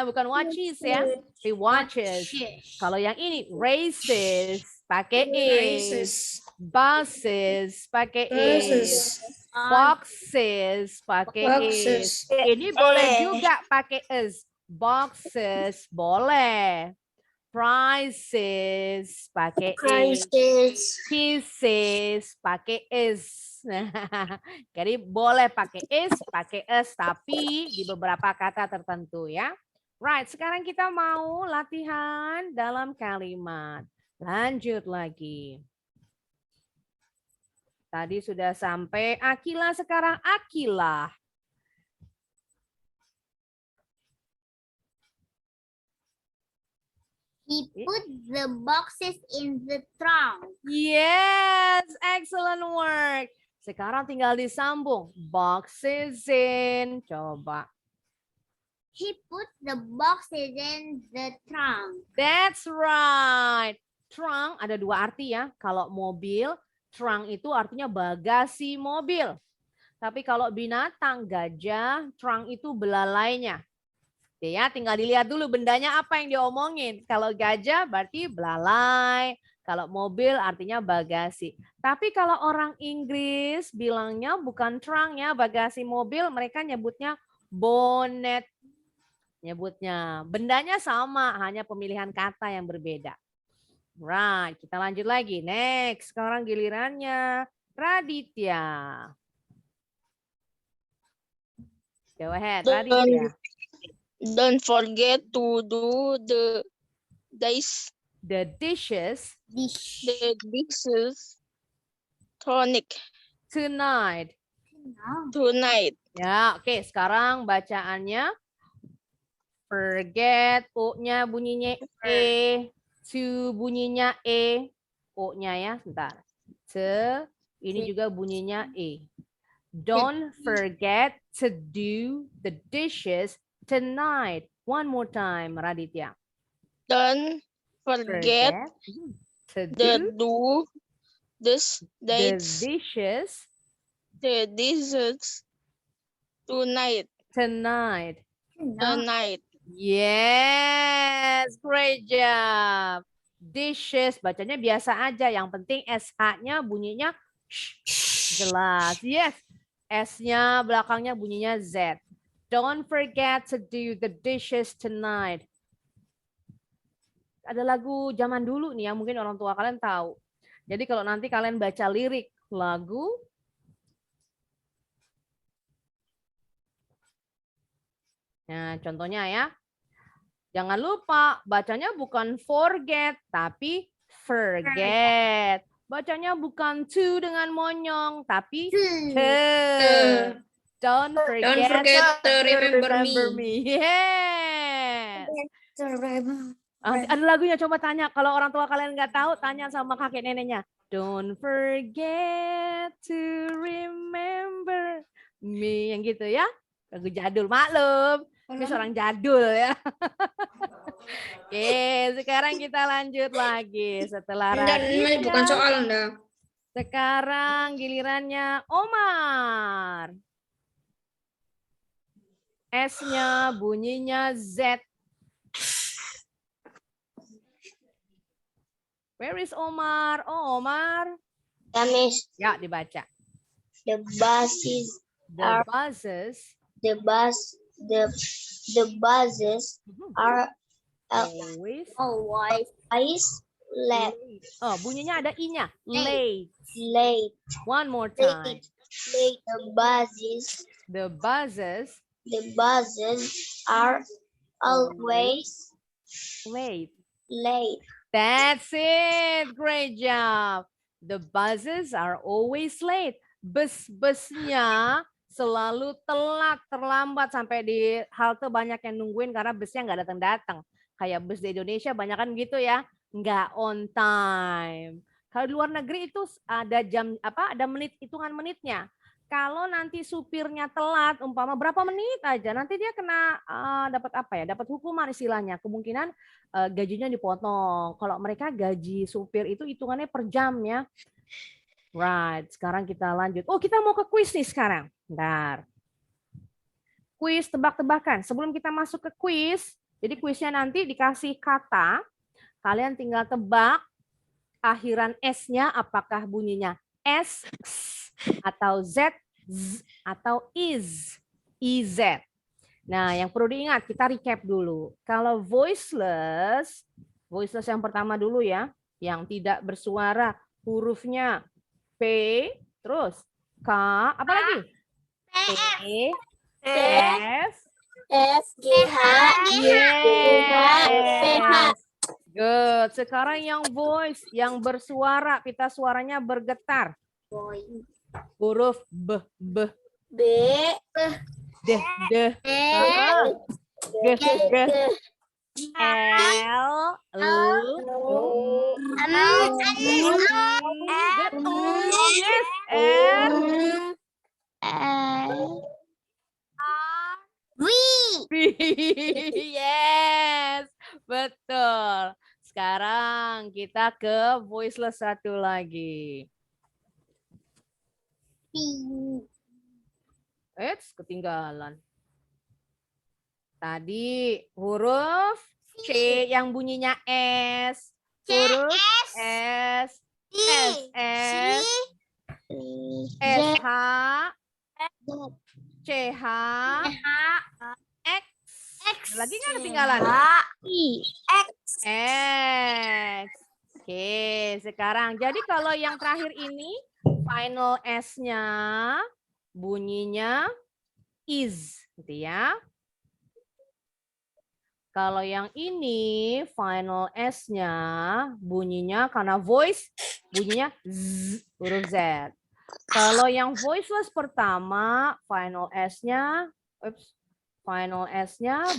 Bukan watches ya, tapi watches. Kalau yang ini races, pakai is. Buses, pakai is. Boxes, pakai is. Ini boleh juga pakai is. Boxes, boleh. Prices, pakai is. Kisses, pakai is. Jadi boleh pakai is, pakai is, tapi di beberapa kata tertentu ya. Right, sekarang kita mau latihan dalam kalimat. Lanjut lagi. Tadi sudah sampai Akila, sekarang Akila. He put the boxes in the trunk. Yes, excellent work. Sekarang tinggal disambung. Boxes in. Coba. He put the boxes in the trunk. That's right. Trunk ada dua arti ya. Kalau mobil, trunk itu artinya bagasi mobil. Tapi kalau binatang, gajah, trunk itu belalainya. Ya, tinggal dilihat dulu bendanya apa yang diomongin. Kalau gajah berarti belalai. Kalau mobil artinya bagasi. Tapi kalau orang Inggris bilangnya bukan trunk ya, bagasi mobil, mereka nyebutnya bonnet. Nyebutnya. Bendanya sama, hanya pemilihan kata yang berbeda. Right, kita lanjut lagi. Next, sekarang gilirannya Raditya. Go ahead, Raditya. Don't forget to do the dishes Tonight. tonight. Ya, oke. Sekarang bacaannya. Forget, O-nya bunyinya E. To bunyinya E. O-nya ya, sebentar. To, ini juga bunyinya E. Don't forget to do the dishes tonight. One more time, Raditya. Don't forget to do the dishes tonight. Tonight. Yes, great job. Dishes, bacanya biasa aja. Yang penting SH-nya bunyinya jelas. Yes, S-nya belakangnya bunyinya Z. Don't forget to do the dishes tonight. Ada lagu zaman dulu nih yang mungkin orang tua kalian tahu. Jadi kalau nanti kalian baca lirik lagu, nah contohnya ya, jangan lupa bacanya bukan forget, tapi forget. Bacanya bukan to dengan monyong, tapi to. Don't forget to remember me. Yes. Ada lagunya, coba tanya. Kalau orang tua kalian nggak tahu, tanya sama kakek neneknya. Don't forget to remember me. Yang gitu ya. Lagu jadul, maklum. Ini seorang jadul ya. Oke, sekarang kita lanjut lagi. Setelah Ini bukan soal, Anda. Sekarang gilirannya Omar. S-nya bunyinya Z. Where is Omar? Oh, Omar. Miss. Ya, dibaca. The buses The buses are always Late. Oh, bunyinya ada i-nya. Late. Late. One more time. Late. The buses The buses are always late. late. That's it. Great job. The buses are always late. Bus-busnya selalu telat, terlambat sampai di halte banyak yang nungguin karena busnya nggak datang-datang. Kayak bus di Indonesia banyak kan gitu ya, nggak on time. Kalau di luar negeri itu ada jam ada hitungan menitnya. Kalau nanti supirnya telat, umpama berapa menit aja, nanti dia kena dapat dapat hukuman istilahnya. Kemungkinan gajinya dipotong. Kalau mereka gaji supir itu hitungannya per jam ya. Right, sekarang kita lanjut. Oh, kita mau ke kuis nih sekarang. Bentar. Kuis tebak-tebakan. Sebelum kita masuk ke kuis, jadi kuisnya nanti dikasih kata. Kalian tinggal tebak akhiran S-nya apakah bunyinya S, atau Z, atau IZ. Nah, yang perlu diingat, kita recap dulu. Kalau voiceless yang pertama dulu ya, yang tidak bersuara, hurufnya P, terus K, apa lagi? P, F, G, H, yes. Good. Sekarang yang voice, yang bersuara, pita suaranya bergetar. Huruf B, B, D, G, L, yes, betul. Sekarang kita ke voiceless satu lagi. Ketinggalan. Tadi huruf C yang bunyinya S. Huruf S. S, H, CH, X. Lagi nggak ketinggalan? X. Oke, sekarang. Jadi kalau yang terakhir ini, final S-nya bunyinya is. Gitu ya. Kalau yang ini, final S-nya bunyinya karena voice, bunyinya Z, huruf Z. Kalau yang voiceless pertama, final S-nya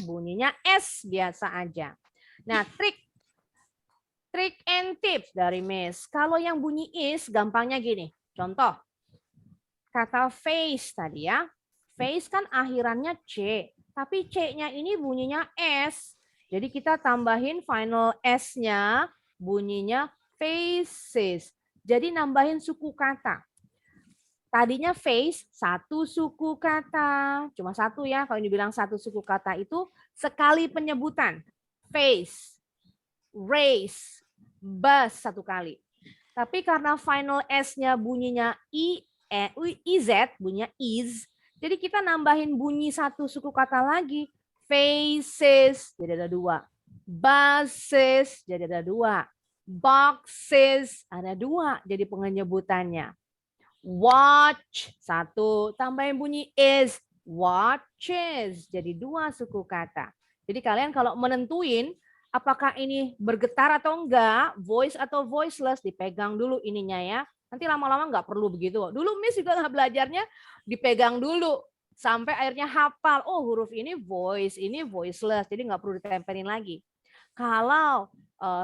bunyinya S biasa aja. Nah, trik and tips dari Miss. Kalau yang bunyi is, gampangnya gini. Contoh, kata face tadi ya. Face kan akhirannya C. Tapi C-nya ini bunyinya S. Jadi kita tambahin final S-nya bunyinya faces. Jadi nambahin suku kata. Tadinya face, satu suku kata. Cuma satu ya, kalau dibilang satu suku kata itu sekali penyebutan. Face, race, bus satu kali. Tapi karena final S-nya bunyinya IZ, bunyinya is, jadi kita nambahin bunyi satu suku kata lagi. Faces, jadi ada 2. Buses, jadi ada 2. Boxes, ada 2. Jadi penyebutannya. Watch, 1. Tambahin bunyi is. Watches, jadi 2 suku kata. Jadi kalian kalau menentuin apakah ini bergetar atau enggak, voice atau voiceless, dipegang dulu ininya ya. Nanti lama-lama nggak perlu begitu. Dulu Miss juga belajarnya dipegang dulu. Sampai akhirnya hafal. Oh, huruf ini voice, ini voiceless. Jadi nggak perlu ditempelin lagi. Kalau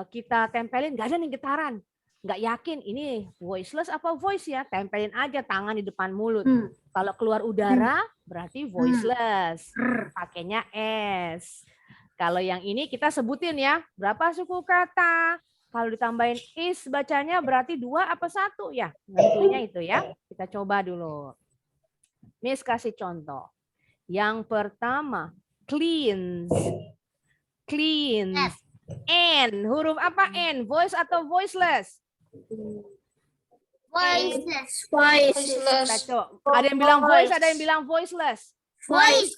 kita tempelin, nggak ada nih getaran. Nggak yakin ini voiceless apa voice ya. Tempelin aja tangan di depan mulut. Kalau keluar udara, berarti voiceless. Pakainya S. Kalau yang ini kita sebutin ya. Berapa suku kata? Kalau ditambahin is bacanya berarti 2 apa 1 ya? Tentunya itu ya. Kita coba dulu. Miss kasih contoh. Yang pertama, cleans. Cleans. N. Huruf apa N? Voice atau voiceless? Voiceless. Ada yang bilang voice, ada yang bilang voiceless. Voice.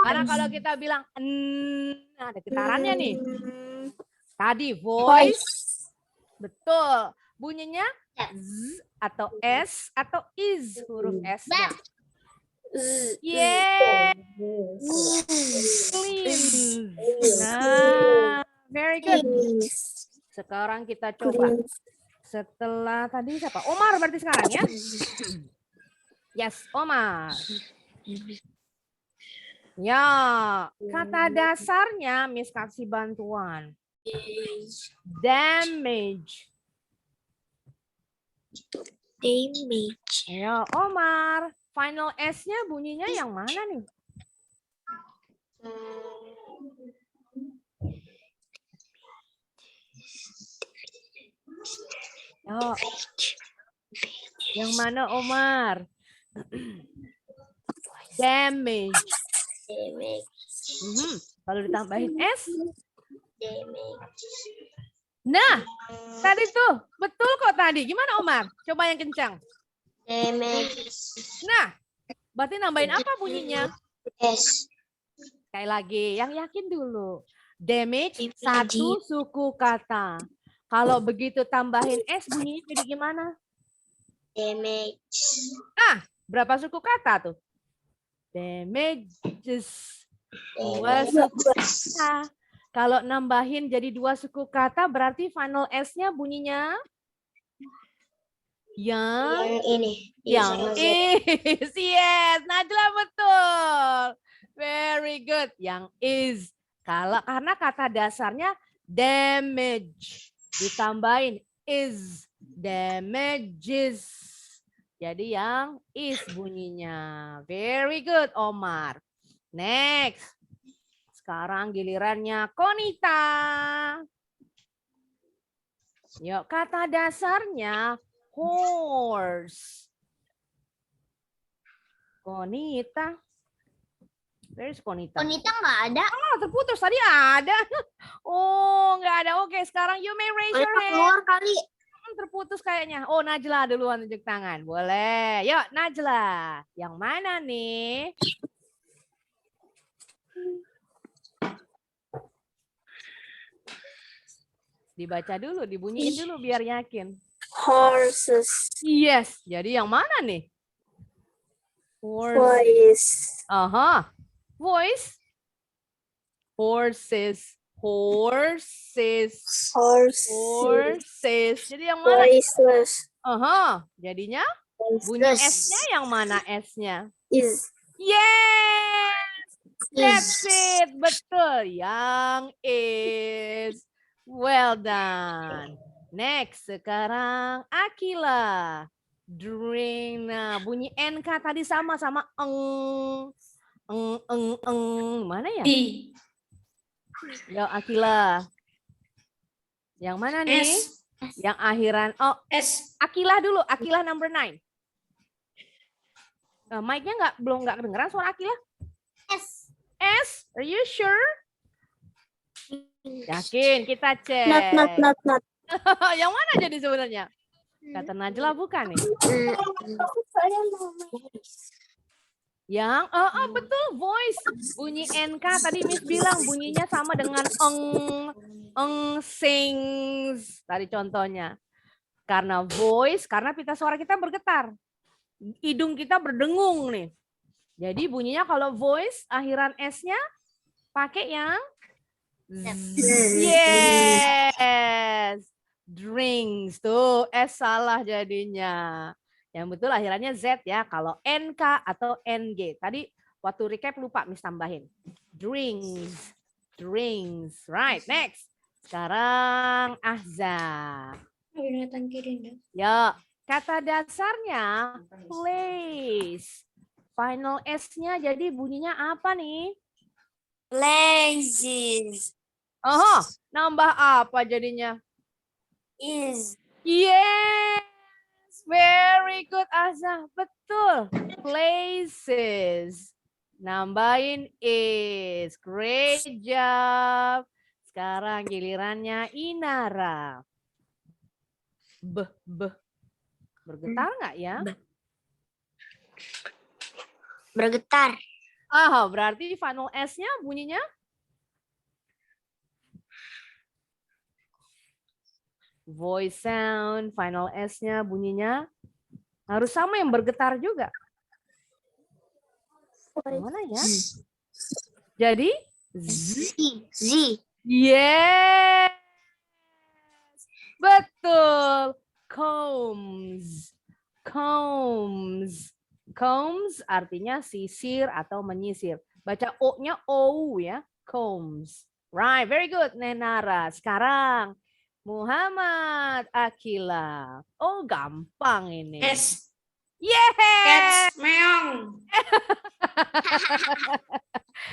Karena kalau kita bilang ada getarannya nih. Tadi voice. Betul. Bunyinya z atau s atau is huruf s-nya. Yes. Clean. Nah, very good. Sekarang kita coba. Setelah tadi siapa? Omar berarti sekarang ya? Yes, Omar. Ya, kata dasarnya Miss kasih bantuan. Damage. Ya, Omar. Final S-nya bunyinya yang mana nih? Oh. Yang mana, Omar? Damage. Kalau ditambahin S. Nah, tadi tuh. Betul kok tadi. Gimana, Omar? Coba yang kencang. Nah, berarti nambahin apa bunyinya? S. Sekali lagi, yang yakin dulu. Damage, satu suku kata. Kalau begitu tambahin S, bunyinya jadi gimana? Damage. Berapa suku kata tuh? Damages. Dua suku kata. Kalau nambahin jadi 2 suku kata, berarti final S-nya bunyinya? Yang ini. is. Yes, Najla betul. Very good. Yang is. Karena kata dasarnya damage. Ditambahin is. Damages. Jadi yang is bunyinya. Very good, Omar. Next. Sekarang gilirannya Konita. Yuk, kata dasarnya horse. Konita. Where's Konita? Konita nggak ada. Oh, terputus. Tadi ada. Oh, nggak ada. Oke, sekarang you may raise your hand. Keluar kali. Terputus kayaknya. Oh, Najla duluan tunjuk tangan. Boleh. Yuk, Najla. Yang mana nih? Dibaca dulu, dibunyiin dulu biar yakin. Horses. Yes. Jadi yang mana nih? Voice. Aha. Voice. Horses. Horses. Horses. Jadi yang mana? Voiceless. Aha. Jadinya bunyi S-nya yang mana S-nya? Is. Yes. That's it. Betul. Yang is. Well done. Next, sekarang Akila. Drink. Nah, bunyi NK tadi sama eng. Mana ya? Ya, Akila. Yang mana nih? S. Yang akhiran. Oh, S. Akila dulu. Akila number 9. Mic-nya belum nggak kedengeran suara Akila? S. S, are you sure? Yakin, kita cek. Not. Yang mana jadi sebenarnya? Kata Najla bukan nih. Yang betul voice. Bunyi NK tadi Miss bilang bunyinya sama dengan sings tadi contohnya. Karena voice, karena pita suara kita bergetar. Hidung kita berdengung nih. Jadi bunyinya kalau voice akhiran S-nya pakai yang yes. Drinks. Tuh, S salah jadinya. Yang betul akhirannya Z ya. Kalau NK atau NG. Tadi waktu recap lupa Miss tambahin. Drinks. Drinks. Right, next. Sekarang Ahza. Ya, kata dasarnya place. Final S-nya jadi bunyinya apa nih? Places. Oh, nambah apa jadinya? Is. Yes, very good Azza. Betul. Places. Nambahin is. Great job. Sekarang gilirannya Inara. Bergetar nggak ya? Bergetar. Ah, berarti final S-nya bunyinya? voice sound, final S-nya bunyinya harus sama yang bergetar juga. Mana ya? Jadi Z. Z. Yes. Betul. Combs. Combs. Combs artinya sisir atau menyisir. Baca O-nya O ya. Combs. Right, very good Nenara. Sekarang Muhammad Akila. Oh, gampang ini. S. Yes. Cats. Meong.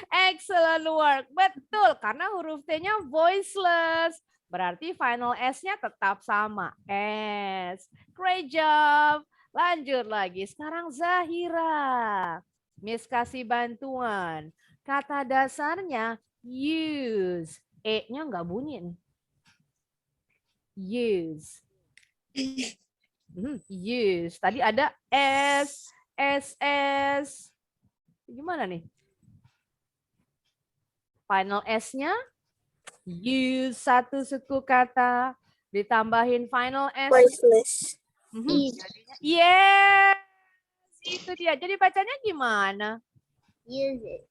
Excellent work. Betul, karena huruf T-nya voiceless. Berarti final S-nya tetap sama. S. Great job. Lanjut lagi. Sekarang Zahira. Miss kasih bantuan. Kata dasarnya use. E-nya nggak bunyi nih. Use. Use. Tadi ada S, SS. Gimana nih? Final S-nya use satu suku kata ditambahin final S. Voiceless. Yes. Itu dia. Jadi bacanya gimana? Use it.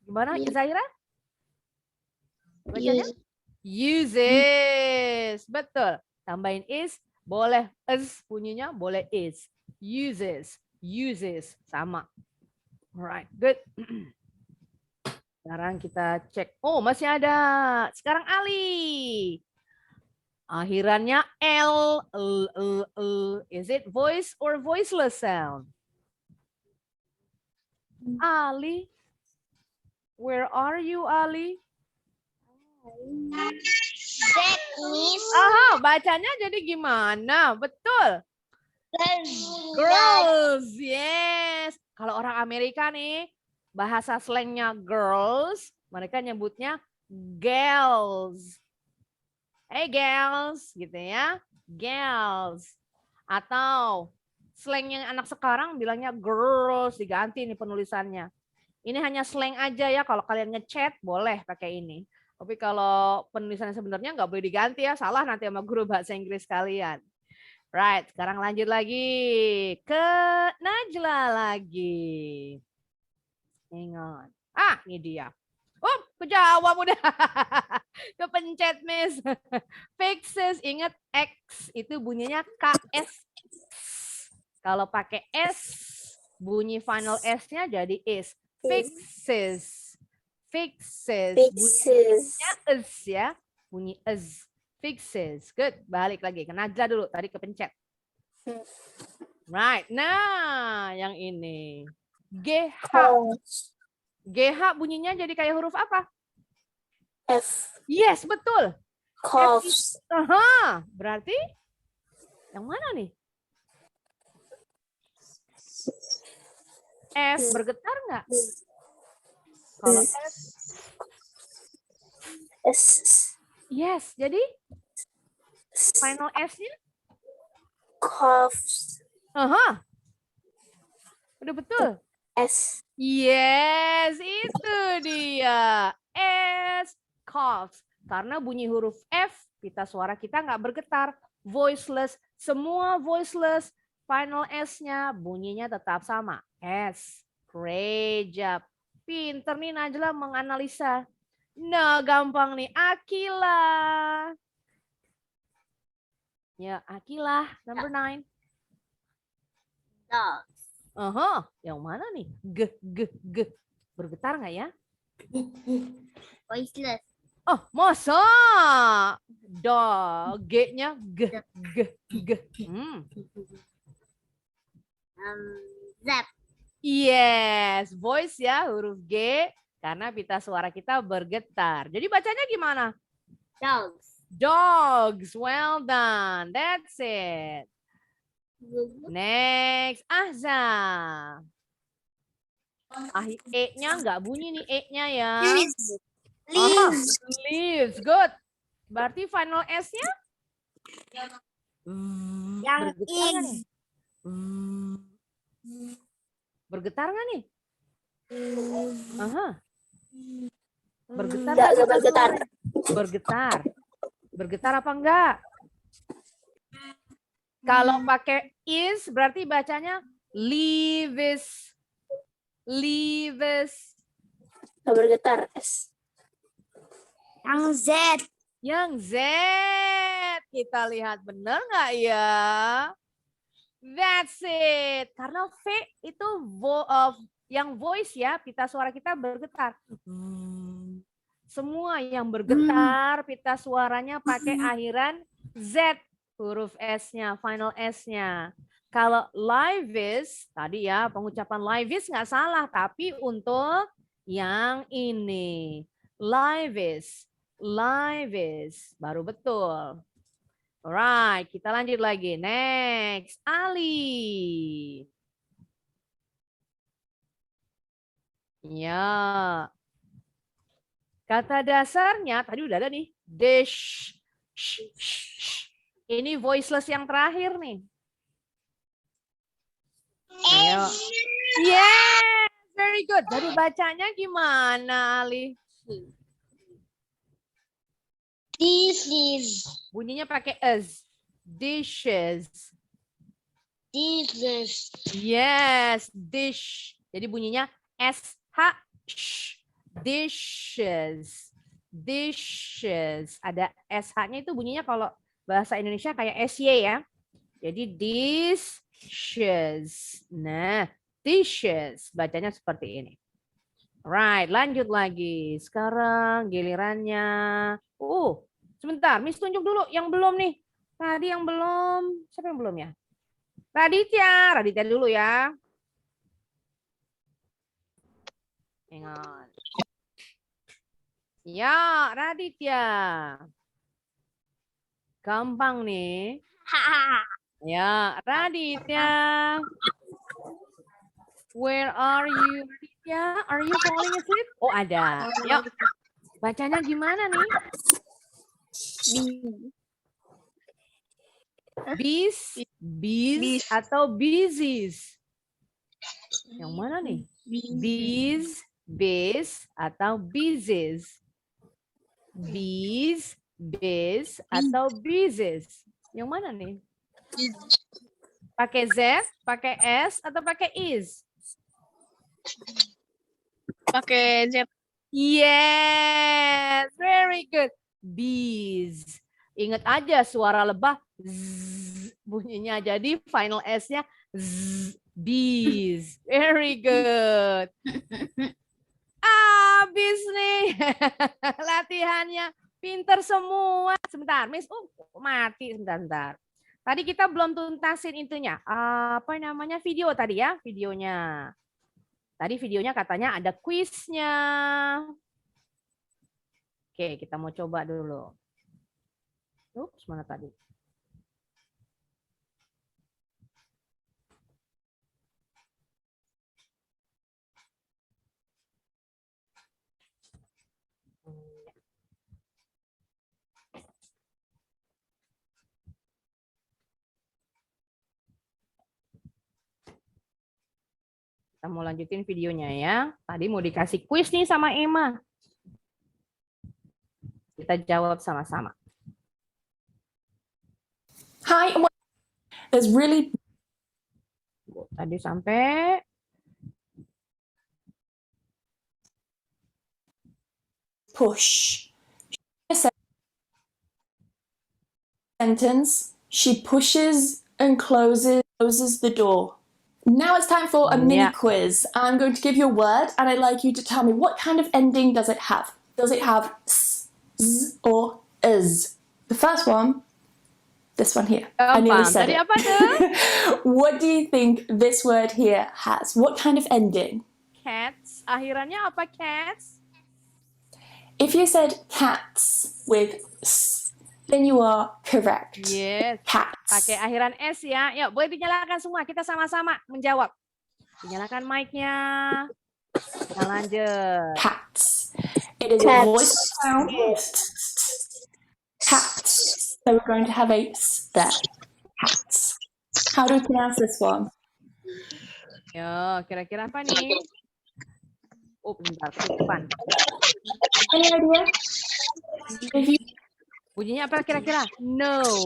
Gimana Zahira? Bacanya? Uses. Betul. Tambahin is, boleh is bunyinya, boleh is. Uses. Uses. Sama. Alright, good. Sekarang kita cek. Oh, masih ada. Sekarang Ali. Akhirannya L. Is it voice or voiceless sound? Ali. Where are you, Ali? That means Aha, bacanya jadi gimana? Betul. Girls, yes. Kalau orang Amerika nih, bahasa slangnya girls, mereka nyebutnya gals. Hey gals, gitu ya. Gals. Atau slang yang anak sekarang bilangnya girls, diganti nih penulisannya. Ini hanya slang aja ya, kalau kalian ngechat boleh pakai ini. Tapi kalau penulisannya sebenarnya nggak boleh diganti ya, salah nanti sama guru bahasa Inggris kalian. Right, sekarang lanjut lagi ke Najla lagi. Hang on. Ah, ini dia. Oh, kejawab udah. Kepencet, Miss. Fixes, ingat X itu bunyinya KS. Kalau pakai S, bunyi final S-nya jadi is. Fixes. Fixes. Bunyinya is ya. Bunyi is. Fixes. Good. Balik lagi. Ke Najla dulu. Tadi kepencet. Right. Nah, yang ini. GH. GH bunyinya jadi kayak huruf apa? F. Yes, betul. Coughs. Aha. Berarti yang mana nih? F bergetar nggak? Kalau S. S. Yes, jadi final S-nya? Coughs. Aha. Udah betul. S. Yes, itu dia. S, coughs. Karena bunyi huruf F, pita suara kita nggak bergetar. Voiceless, semua voiceless. Final S-nya bunyinya tetap sama. S. Great job. Pinter nih Najla menganalisa. Nah, gampang nih. Akila. Ya, Akila, number 9. dogs. Aha, yang mana nih? G. Bergetar nggak ya? Voiceless. Oh, masa? Dog. G-nya G. Zap. Yes, voice ya, huruf G. Karena pita suara kita bergetar. Jadi bacanya gimana? Dogs. Dogs, well done. That's it. Next, Ahza. E-nya nggak bunyi nih E-nya ya. Leaves. Leaves, good. Berarti final S-nya? Yang bergetar nggak is. nih? Bergetar nggak nih? Aha. Bergetar Nggak nggak? bergetar. Bergetar. Bergetar apa enggak? Kalau pakai is berarti bacanya leaves. Leaves. Bergetar. S. Yang Z. Yang Z. Kita lihat benar nggak ya? That's it. Karena V itu yang voice ya, pita suara kita bergetar. Semua yang bergetar, pita suaranya pakai akhiran Z. Huruf S-nya, final S-nya. Kalau livis, tadi ya pengucapan livis nggak salah, tapi untuk yang ini. Livis, livis, baru betul. Alright, kita lanjut lagi. Next, Ali. Ya. Kata dasarnya tadi udah ada nih. Dish. Ini voiceless yang terakhir nih. Ayo. Yes, very good. Jadi bacanya gimana, Ali? Dishes. Bunyinya pakai es. Dishes. Dishes. Yes, dish. Jadi bunyinya SH. Dishes. Dishes. Ada SH-nya itu bunyinya kalau bahasa Indonesia kayak SY ya. Jadi dishes. Nah, dishes. Bacanya seperti ini. Right, lanjut lagi. Sekarang gilirannya. Sebentar. Miss tunjuk dulu yang belum nih. Tadi yang belum. Siapa yang belum ya? Raditya. Raditya dulu ya. Hang on. Ya, Raditya. Gampang nih. Ya, Raditya. Where are you, Raditya? Are you falling asleep? Oh, ada. Yuk. Bacanya gimana nih? Bees, bees atau beesies? Yang mana nih? Bees, bees atau beesies? Bees, bees atau beesies? Yang mana nih? Pakai Z, pakai S atau pakai is? Pakai Z. Yes, very good. Bees. Ingat aja suara lebah zzz, bunyinya. Jadi final S-nya zzz, bees. Very good. Habis nih latihannya. Pinter semua. Sebentar, Miss. Mati sebentar. Tadi kita belum tuntasin intinya. Apa namanya video tadi ya? Videonya. Tadi videonya katanya ada kuisnya. Oke, kita mau coba dulu. Mana tadi? Kita mau lanjutin videonya ya. Tadi mau dikasih kuis nih sama Emma. Kita jawab sama-sama. Hi, there's really Tadi sampai push. Sentence, she pushes and closes the door. Now it's time for a mini quiz. I'm going to give you a word and I'd like you to tell me what kind of ending does it have? Does it have s, z, or is? The first one, this one here. I nearly said it. What do you think this word here has? What kind of ending? Cats. Akhirannya apa cats? If you said cats with s, then you are correct. Yes. Cats. Pakai akhiran S ya. Yuk, boleh dinyalakan semua. Kita sama-sama menjawab. Dinyalakan mic-nya. Kita lanjut. Cats. It is a voice sound. Cats. So we're going to have a s there. Cats. How do we pronounce this one? Yo, kira-kira apa nih? Bentar, depan. Any idea? If you Bunyinya apa kira-kira? Nose.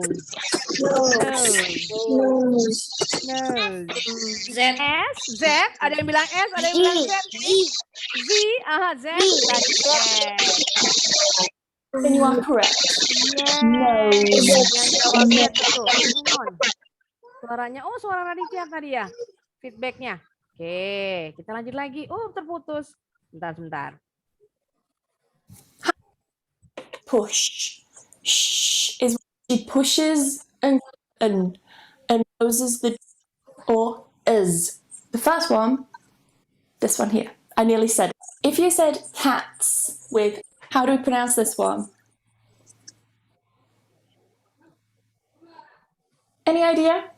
Nose. Z. S, Z, ada yang bilang S, ada yang bilang Z. Z, aha, Z, tadi S. Then you are correct. Yes. Yang jawab Z betul. Hang on. Suaranya, oh suara Raditya tadi ya. Feedbacknya. Oke, kita lanjut lagi. Oh, terputus. Sebentar. Push. Shh is when she pushes and noses the or is. The first one, this one here. I nearly said it. If you said cats with, how do we pronounce this one? Any idea?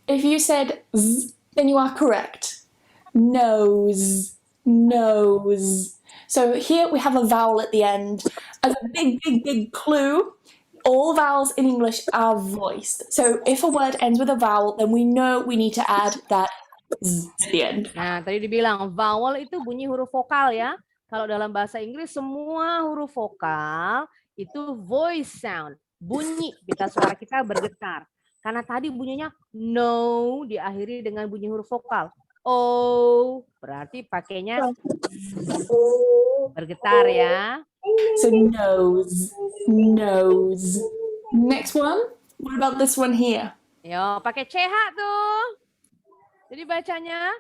If you said z, then you are correct. Nose, nose. So here we have a vowel at the end. As a big clue, all vowels in English are voiced. So if a word ends with a vowel, then we know we need to add that z at the end. Nah, tadi dibilang vowel itu bunyi huruf vokal ya. Kalau dalam bahasa Inggris semua huruf vokal itu voice sound. Bunyi kita suara kita bergetar. Karena tadi bunyinya no diakhiri dengan bunyi huruf vokal. O berarti pakainya bergetar ya. So nose, nose. Next one. What about this one here? Yo, pakai CH tuh. Jadi bacanya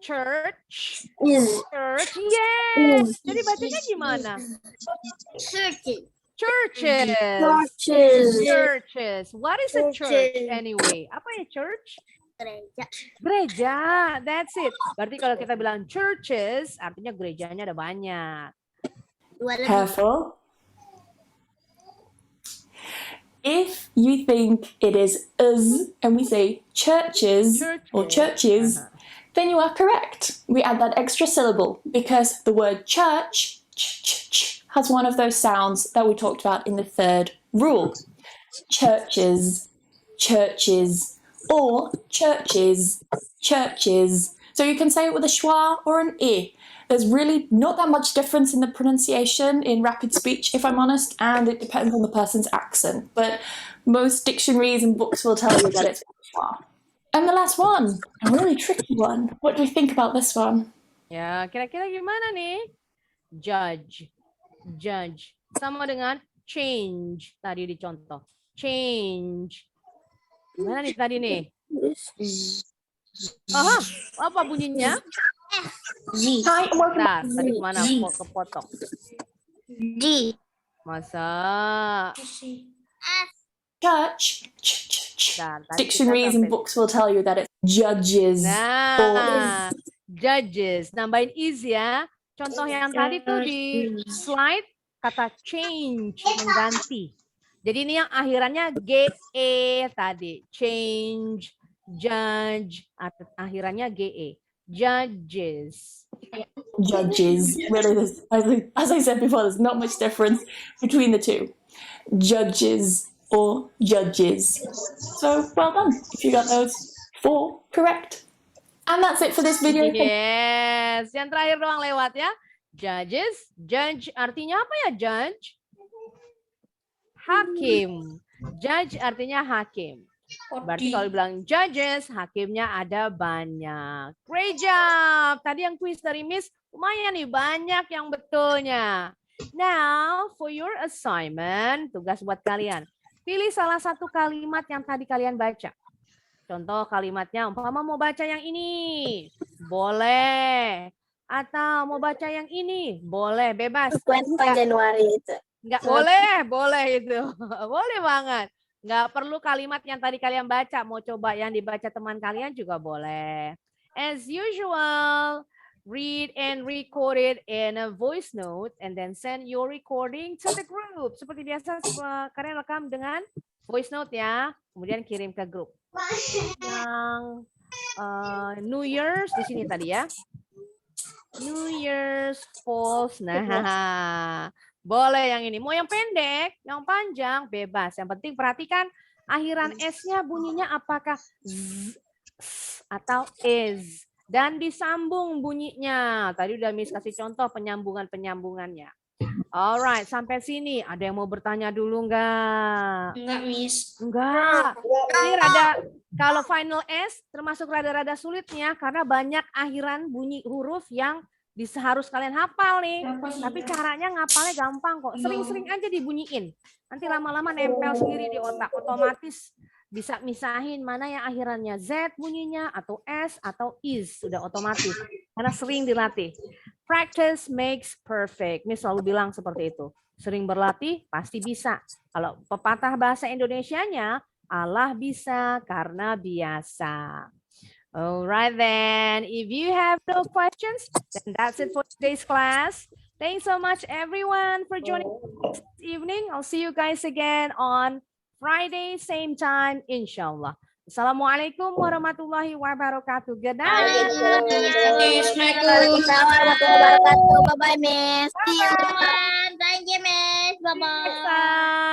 church. Church, yes. Jadi bacanya gimana? Churches. Churches. What is a church anyway? Apa ya church? Gereja. Gereja, that's it. Berarti kalau kita bilang churches, artinya gerejanya ada banyak. Careful. If you think it is us and we say churches or churches, then you are correct. We add that extra syllable because the word church has one of those sounds that we talked about in the third rule. Churches, churches, or churches, churches. So you can say it with a schwa or an I. There's really not that much difference in the pronunciation in rapid speech, if I'm honest, and it depends on the person's accent. But most dictionaries and books will tell you that it's schwa. And the last one, a really tricky one. What do we think about this one? Ya, kira-kira gimana nih? Judge. Judge. Sama dengan change. Tadi dicontoh. Change. Gimana nih tadi nih? Aha, apa bunyinya? Hi, and welcome Bentar, back. tadi kemana kepotong? D. Masa? Church. Bentar, tadi Dictionaries kita and books will tell you that it's judges. Nah, judges. Nambahin is ya. Contoh yang tadi tuh di slide, kata change, mengganti. Jadi ini yang akhirannya GE tadi. Change, judge, akhirannya GE. Judges. Judges. Really, as I said before, there's not much difference between the two. Judges or judges. So, well done if you got those 4 correct. And that's it for this video. Yes, yang terakhir doang lewat ya. Judges, judge artinya apa ya judge? Hakim. Judge artinya hakim. Berarti kalau bilang judges, hakimnya ada banyak. Great job. Tadi yang quiz dari Miss, lumayan nih banyak yang betulnya. Now, for your assignment, tugas buat kalian. Pilih salah satu kalimat yang tadi kalian baca. Contoh kalimatnya, umpama mau baca yang ini, boleh. Atau mau baca yang ini, boleh, bebas. 24 Januari itu. Enggak boleh, boleh itu. Boleh banget. Enggak perlu kalimat yang tadi kalian baca. Mau coba yang dibaca teman kalian juga boleh. As usual, read and record it in a voice note and then send your recording to the group. Seperti biasa, kalian rekam dengan voice note ya. Kemudian kirim ke grup. Yang New Year's di sini tadi ya. New Year's false. Nah, boleh yang ini. Mau yang pendek, yang panjang, bebas. Yang penting perhatikan akhiran S-nya bunyinya apakah z, s, atau is. Dan disambung bunyinya. Tadi udah Miss kasih contoh penyambungan-penyambungannya. Alright, sampai sini. Ada yang mau bertanya dulu nggak? Enggak, Miss. Enggak. Ini rada, kalau final S termasuk rada-rada sulitnya karena banyak akhiran bunyi huruf yang harus kalian hafal nih. Tapi caranya ngapalnya gampang kok. Sering-sering aja dibunyiin. Nanti lama-lama nempel sendiri di otak. Otomatis bisa misahin mana yang akhirannya Z bunyinya atau S atau is. Sudah otomatis. Karena sering dilatih. Practice makes perfect. Miss selalu bilang seperti itu. Sering berlatih pasti bisa. Kalau pepatah bahasa Indonesianya, Allah bisa karena biasa. Alright then, if you have no questions, then that's it for today's class. Thanks so much everyone for joining us this evening. I'll see you guys again on Friday, same time, inshallah. Assalamualaikum warahmatullahi wabarakatuh. Good night. Assalamualaikum. Warahmatullahi wabarakatuh. Bye bye, Miss. See you. Thank you, Miss. Bye bye. Bye.